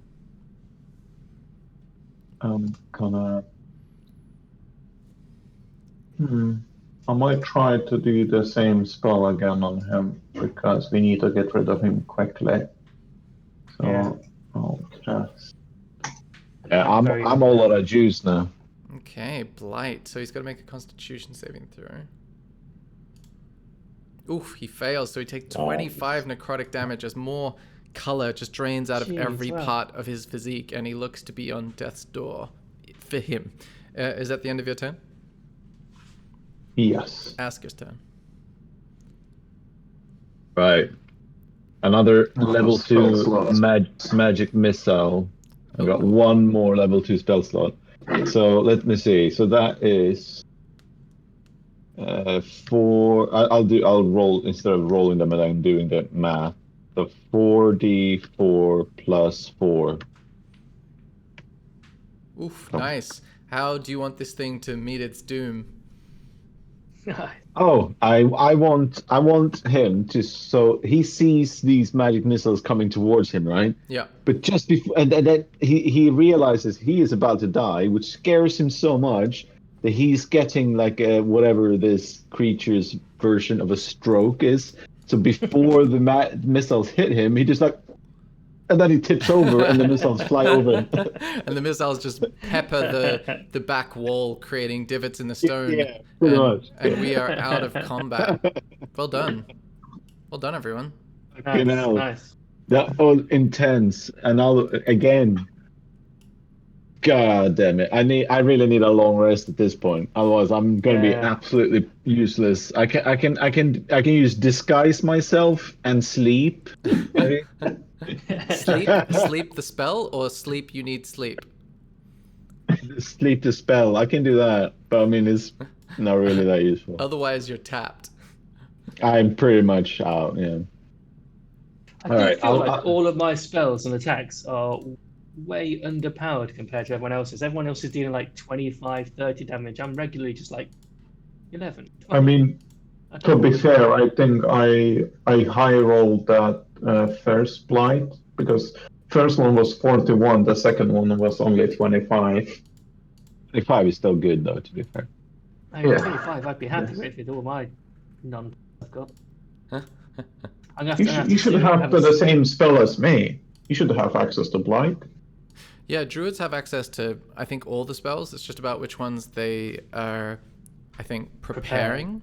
I'm gonna. I might try to do the same spell again on him because we need to get rid of him quickly. So Yeah. I'll cast. Yeah, I'm all out of juice now. Okay, Blight. So he's got to make a Constitution saving throw. Oof, he fails. So he takes 25 necrotic damage as more color just drains out of Jeez, every wow. part of his physique, and he looks to be on death's door for him. Is that the end of your turn? Yes. Asker's turn. Right. Another level spell 2 slots. magic missile. I got one more level 2 spell slot. So let me see. So that is 4. I'll roll instead of rolling them and I'm doing the math. So 4d4 plus 4. Oof, nice. How do you want this thing to meet its doom? Oh, I want him to, so he sees these magic missiles coming towards him, right? Yeah. But just before, and then he realizes he is about to die, which scares him so much that he's getting like whatever this creature's version of a stroke is. So before the missiles hit him, he just like, and then he tips over, and the missiles fly over him. And the missiles just pepper the back wall, creating divots in the stone. Yeah, pretty much. And we are out of combat. Well done. Well done, everyone. Nice, hell. nice. That was intense, and again. God damn it! I really need a long rest at this point. Otherwise, I'm going to be Yeah. absolutely useless. I can use disguise myself and sleep. Maybe. Sleep the spell, or sleep you need sleep? Sleep the spell. I can do that, but I mean it's not really that useful. Otherwise, you're tapped. I'm pretty much out. Yeah. I All right, feel like all of my spells and attacks are way underpowered compared to everyone else's. Everyone else is dealing like 25, 30 damage. I'm regularly just like 11. 20. I mean, to be fair, I think I high rolled that first blight because first one was 41, the second one was only 25. 25 is still good though, to be fair. I mean, Yeah. 25, I'd be happy with all my none I've got. I'm gonna have You to, should, you should have the same spell as me. You should have access to blight. Yeah, druids have access to, I think, all the spells. It's just about which ones they are, I think, preparing.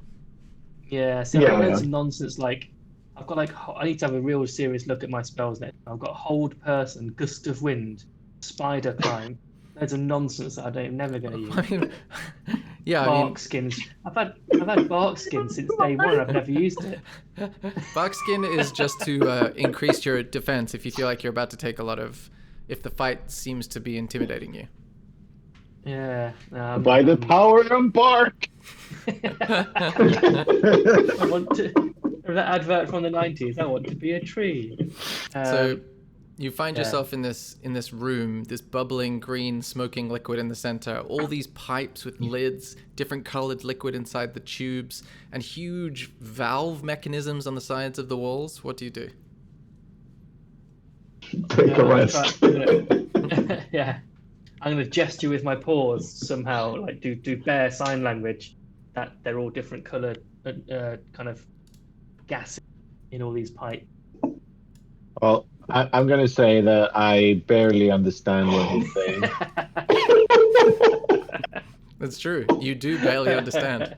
Yeah, see, Yeah, I've got yeah. some nonsense like I've got like I need to have a real serious look at my spells now. I've got hold person, gust of wind, spider climb. There's a nonsense that I'm never going to use. I mean, yeah, Bark skins. I've had bark skins since day one. I've never used it. Barkskin is just to increase your defense if you feel like you're about to take a lot of, if the fight seems to be intimidating you. Yeah. By the power of bark. I want to. That advert from the 90s. I want to be a tree. So You find yourself in this room, this bubbling green smoking liquid in the center, all these pipes with lids, different colored liquid inside the tubes, and huge valve mechanisms on the sides of the walls. What do you do? Take a rest. Yeah, I'm gonna gesture with my paws somehow, like do bear sign language that they're all different colored kind of gases in all these pipes. Well, I'm going to say that I barely understand what he's saying. That's true. You do barely understand.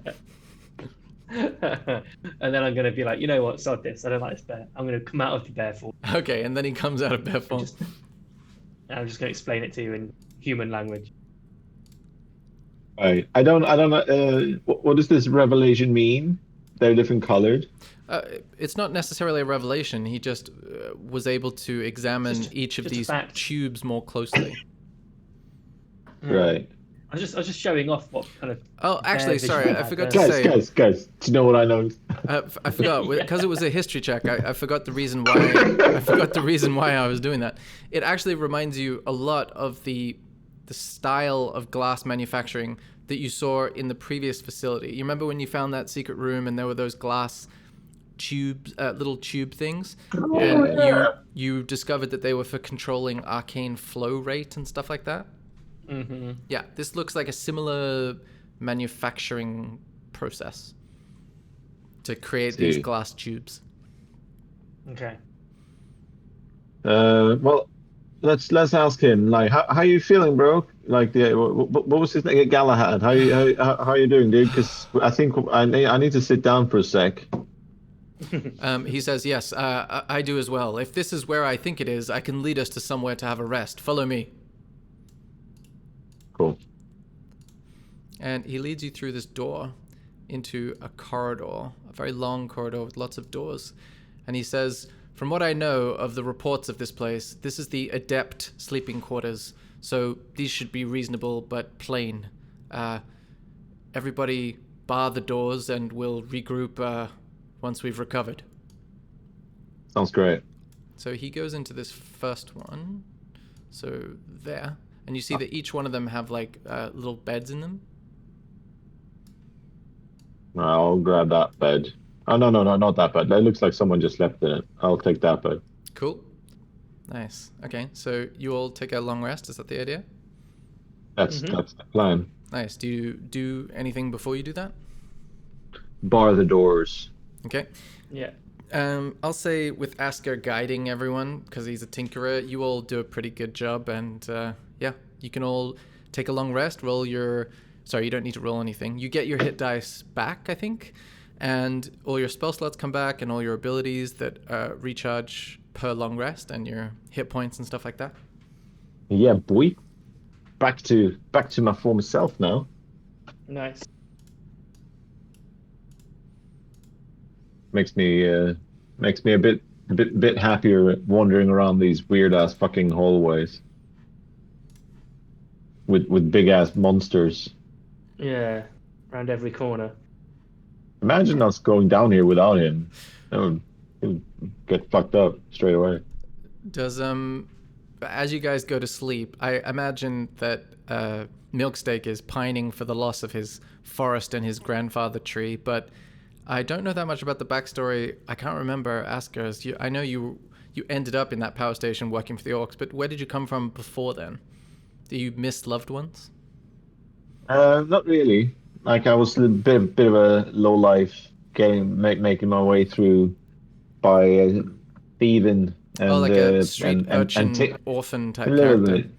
And then I'm gonna be like, you know what, sod this. I don't like this bear. I'm gonna come out of the bear form. Okay, and then he comes out of bear form. And I'm just gonna explain it to you in human language. Right. I don't know. What does this revelation mean? They're different colored. It's not necessarily a revelation. He just was able to examine each of just a these fact. tubes more closely. Right. I was just showing off what kind of. Oh, actually, bear sorry, vision I had forgot to there. Guys, say. guys. Do you know what I know? I forgot because it was a history check. I forgot the reason why. I forgot the reason why I was doing that. It actually reminds you a lot of the style of glass manufacturing that you saw in the previous facility. You remember when you found that secret room and there were those glass tubes, little tube things, and you discovered that they were for controlling arcane flow rate and stuff like that. Mm-hmm. Yeah, this looks like a similar manufacturing process to create these glass tubes. Okay. Well, let's ask him. Like, how you feeling, bro? Like, what was his name? Galahad. How you doing, dude? Because I think I need to sit down for a sec. He says, yes, I do as well. If this is where I think it is, I can lead us to somewhere to have a rest. Follow me. Cool. And he leads you through this door into a corridor, a very long corridor with lots of doors. And he says, from what I know of the reports of this place, this is the adept sleeping quarters. So these should be reasonable but plain. Everybody bar the doors and we'll regroup once we've recovered. Sounds great. So he goes into this first one. So there. And you see that each one of them have like little beds in them. I'll grab that bed. Oh, no, not that bed. That looks like someone just slept in it. I'll take that bed. Cool. Nice. Okay, so you all take a long rest. Is that the idea? That's the plan. Nice. Do you do anything before you do that? Bar the doors. Okay. Yeah. I'll say with Asker guiding everyone, because he's a tinkerer, you all do a pretty good job. And yeah, you can all take a long rest. Roll your... Sorry, you don't need to roll anything. You get your hit dice back, I think. And all your spell slots come back and all your abilities that recharge per long rest and your hit points and stuff like that. Yeah, boy. Back to my former self now. Nice. Makes me a bit happier wandering around these weird ass fucking hallways with big ass monsters. Yeah. Around every corner. Imagine us going down here without him. It would get fucked up straight away. Does as you guys go to sleep, I imagine that Milksteak is pining for the loss of his forest and his grandfather tree, but I don't know that much about the backstory. I can't remember Asker's. I know you ended up in that power station working for the Orcs, but where did you come from before then? Do you miss loved ones? Not really. Like I was a bit of a low life making my way through by thieving and like a street and urchin orphan type a little character. bit.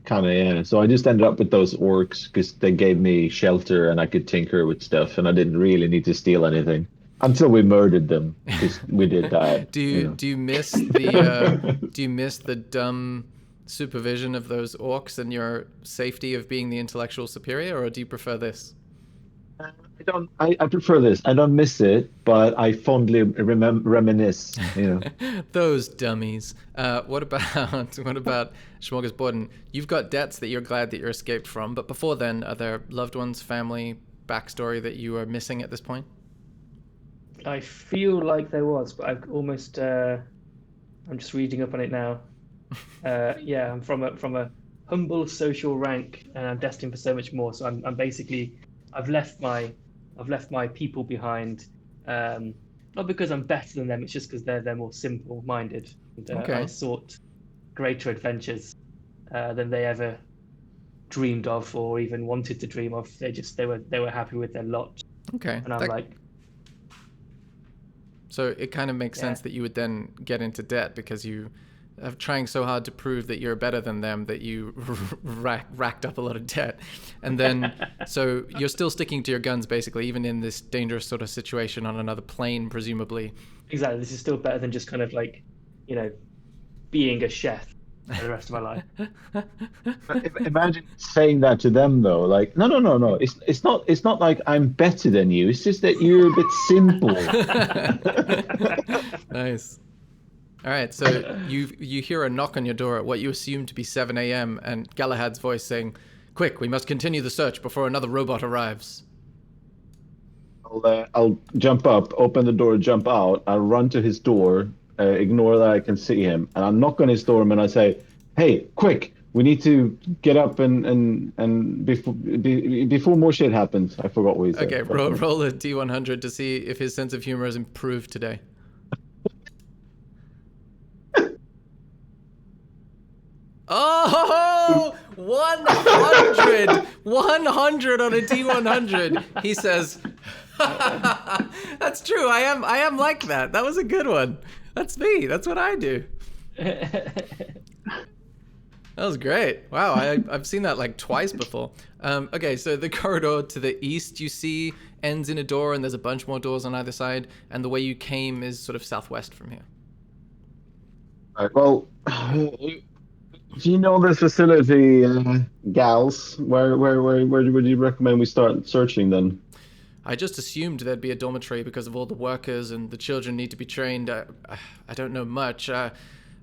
Kind of, yeah. So I just ended up with those orcs because they gave me shelter and I could tinker with stuff, and I didn't really need to steal anything until we murdered them because we did that. Do you miss the dumb supervision of those orcs and your safety of being the intellectual superior, or do you prefer this? I prefer this. I don't miss it, but I fondly reminisce. Those dummies. What about Smorgasborden? You've got debts that you're glad that you're escaped from, but before then, are there loved ones, family, backstory that you are missing at this point? I feel like there was, but I've almost... I'm just reading up on it now. Yeah, I'm from a humble social rank, and I'm destined for so much more. So I'm basically I've left my people behind. Not because I'm better than them, it's just because they're more simple-minded. And, Okay. I sought greater adventures than they ever dreamed of or even wanted to dream of. They were happy with their lot, Okay. and I'm like, So it kind of makes yeah. sense that you would then get into debt because you are trying so hard to prove that you're better than them that you racked up a lot of debt. And then, so you're still sticking to your guns basically, even in this dangerous sort of situation on another plane, presumably. Exactly. This is still better than just kind of like, being a chef for the rest of my life. Imagine saying that to them though. Like, no, no, no, no. It's not like I'm better than you. It's just that you're a bit simple. Nice. All right, so you hear a knock on your door at what you assume to be 7 a.m. and Galahad's voice saying, "Quick, we must continue the search before another robot arrives." I'll jump up, open the door, jump out. I'll run to his door, ignore that I can see him, and I'll knock on his door and I say, "Hey, quick! We need to get up and before more shit happens." I forgot what he said. Okay, roll a D100 to see if his sense of humor has improved today. Oh, 100! 100 on a D100. He says, "That's true. I am like that. That was a good one. That's me. That's what I do." That was great. Wow, I've seen that like twice before. Okay, so the corridor to the east you see ends in a door, and there's a bunch more doors on either side, and the way you came is sort of southwest from here. All right, well, do you know this facility, gals? Where would you recommend we start searching then? I just assumed there'd be a dormitory because of all the workers and the children need to be trained. I don't know much. I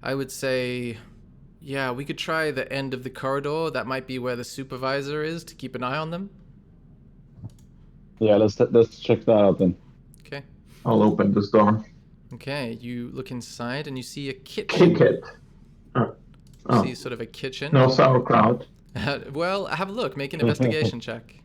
would say, yeah, we could try the end of the corridor. That might be where the supervisor is to keep an eye on them. Yeah, let's check that out then. Okay. I'll open this door. Okay, you look inside and you see a kitchen. Kick it. You Oh, see sort of a kitchen. no sauerkraut. Well, have a look. Make an investigation check.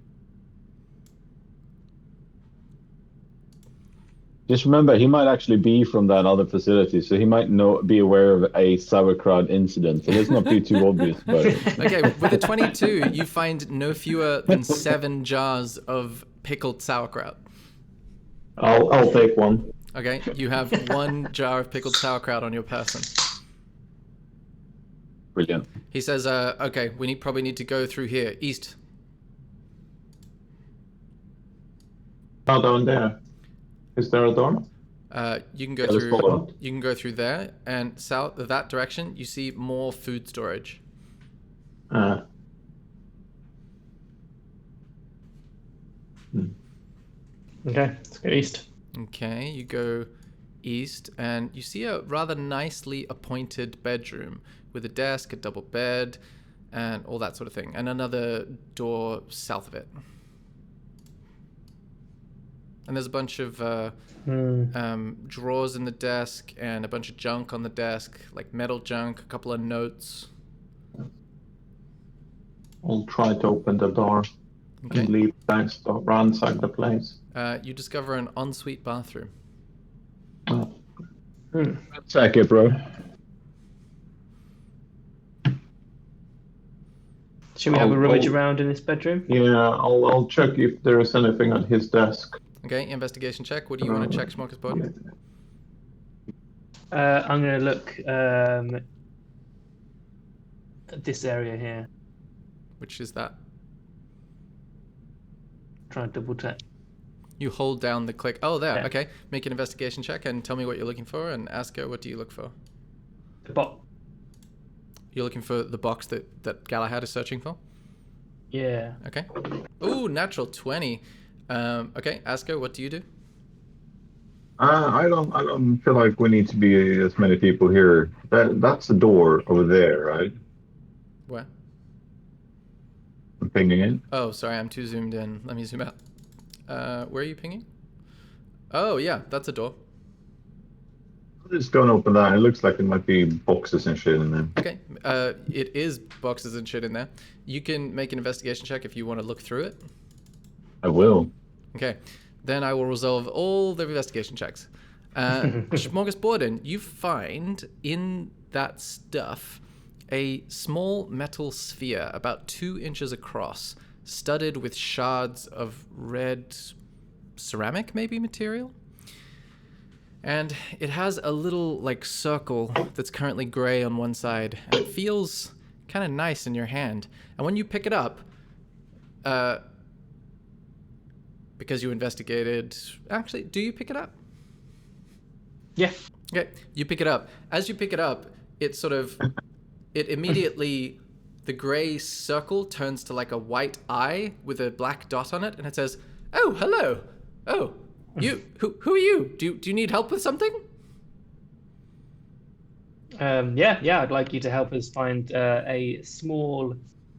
Just remember, he might actually be from that other facility, so he might be aware of a sauerkraut incident. So let's not be too obvious about it. Okay, with a 22, you find no fewer than 7 jars of pickled sauerkraut. I'll take one. Okay, you have 1 jar of pickled sauerkraut on your person. Brilliant. He says, okay, we probably need to go through here, east. Oh, down there. Is there a door? You can go Yeah, let's through. follow up. You can go through there, and south that direction, you see more food storage. Uh, Okay, let's go east. Okay, you go east, and you see a rather nicely appointed bedroom with a desk, a double bed, and all that sort of thing, and another door south of it. And there's a bunch of drawers in the desk and a bunch of junk on the desk, like metal junk, a couple of notes. I'll try to open the door Okay. and leave bags to ransack the place. You discover an ensuite bathroom. Oh. Sack it, bro. Should we have a rummage I'll- around in this bedroom? Yeah, I'll check if there is anything on his desk. Okay, investigation check. What do you want to check, Smorgasbord? I'm going to look at this area here. Which is that? Try and double check. You hold down the click. Oh, there. Yeah. Okay. Make an investigation check and tell me what you're looking for, and ask her, what do you look for? The bot. You're looking for the box that Galahad is searching for? Yeah. Okay. Ooh, natural 20. Okay, ask her, what do you do? I don't feel like we need to be as many people here. That's the door over there, right? Where? I'm pinging it. Oh, sorry, I'm too zoomed in. Let me zoom out. Where are you pinging? Oh, yeah, that's a door. Just don't open that. It looks like it might be boxes and shit in there. Okay. It is boxes and shit in there. You can make an investigation check if you want to look through it. I will. Okay. Then I will resolve all the investigation checks. Smorgasborden, you find in that stuff a small metal sphere about 2 inches across, studded with shards of red ceramic, maybe, material. And it has a little, like, circle that's currently gray on one side, and it feels kind of nice in your hand. And when you pick it up, because you investigated... Actually, do you pick it up? Yeah. Okay, you pick it up. As you pick it up, it sort of... It immediately... The gray circle turns to, like, a white eye with a black dot on it, and it says, "Oh, hello. Oh, you... Who are you? Do you need help with something?" Yeah, I'd like you to help us find a small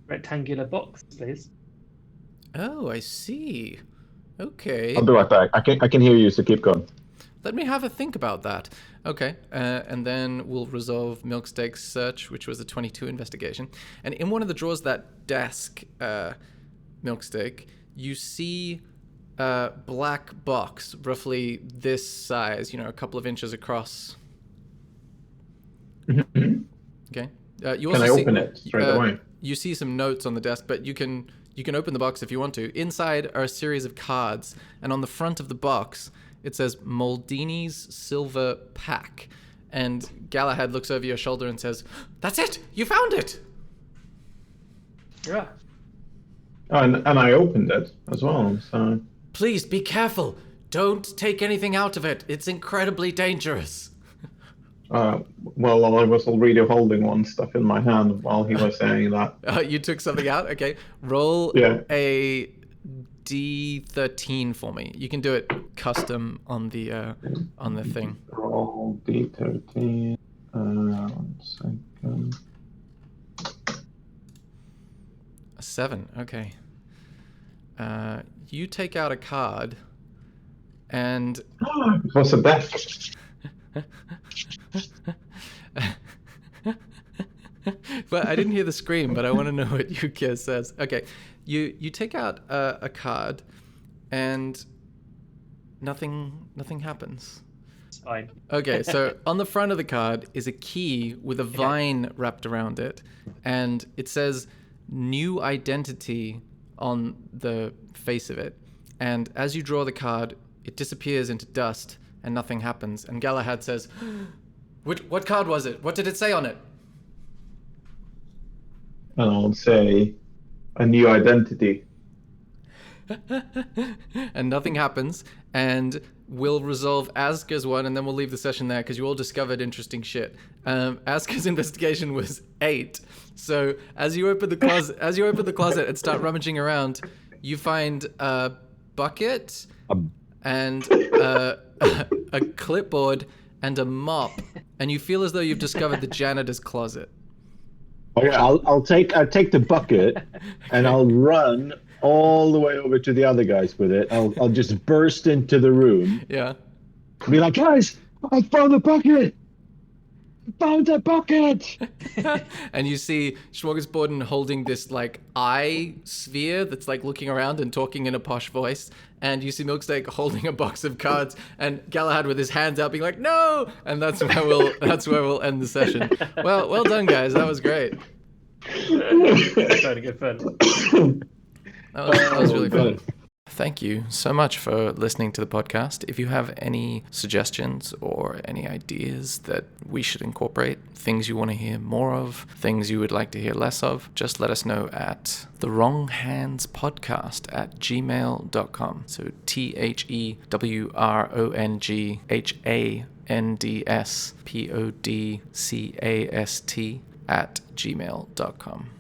rectangular box, please. Oh, I see. Okay. I'll be right back. I can hear you, so keep going. Let me have a think about that. Okay, and then we'll resolve Milksteak's search, which was a 22 investigation. And in one of the drawers of that desk, Milksteak, you see a black box, roughly this size, a couple of inches across. Okay. You also Can I open it straight away? You see some notes on the desk, but you can open the box if you want to. Inside are a series of cards, and on the front of the box, it says Moldini's Silver Pack. And Galahad looks over your shoulder and says, "That's it! You found it!" Yeah. Oh, and I opened it as well, so... "Please be careful. Don't take anything out of it. It's incredibly dangerous." Well, I was already holding one stuff in my hand while he was saying that. You took something out? Okay. Roll Yeah. a D13 for me. You can do it custom on the thing. Roll D13. 1 second. A 7. Okay. You take out a card, and It was a deck. but I didn't hear the scream, but I want to know what Yukio says. Okay, you take out a card, and nothing happens. It's fine. Okay, so on the front of the card is a key with a vine wrapped around it, and it says "New Identity" on the face of it. And as you draw the card, it disappears into dust, and nothing happens. And Galahad says, What card was it? What did it say on it?" And I'll say a new identity. And nothing happens, and we'll resolve Aska's one, and then we'll leave the session there because you all discovered interesting shit. Aska's investigation was 8. So as you open the closet and start rummaging around, you find a bucket and a clipboard and a mop, and you feel as though you've discovered the janitor's closet. Okay, I'll take the bucket and I'll run all the way over to the other guys with it. I'll just burst into the room. Yeah. Be like, "Guys, I found the bucket! Found the bucket!" And you see Smorgasborden holding this like eye sphere that's like looking around and talking in a posh voice, and you see Milksteak holding a box of cards, and Galahad with his hands out being like, "No!" And that's where we'll end the session. Well done, guys. That was great. Good fun. That was really fun. Thank you so much for listening to the podcast. If you have any suggestions or any ideas that we should incorporate, things you want to hear more of, things you would like to hear less of, just let us know at thewronghandspodcast@gmail.com. So THEWRONGHANDSPODCAST@gmail.com.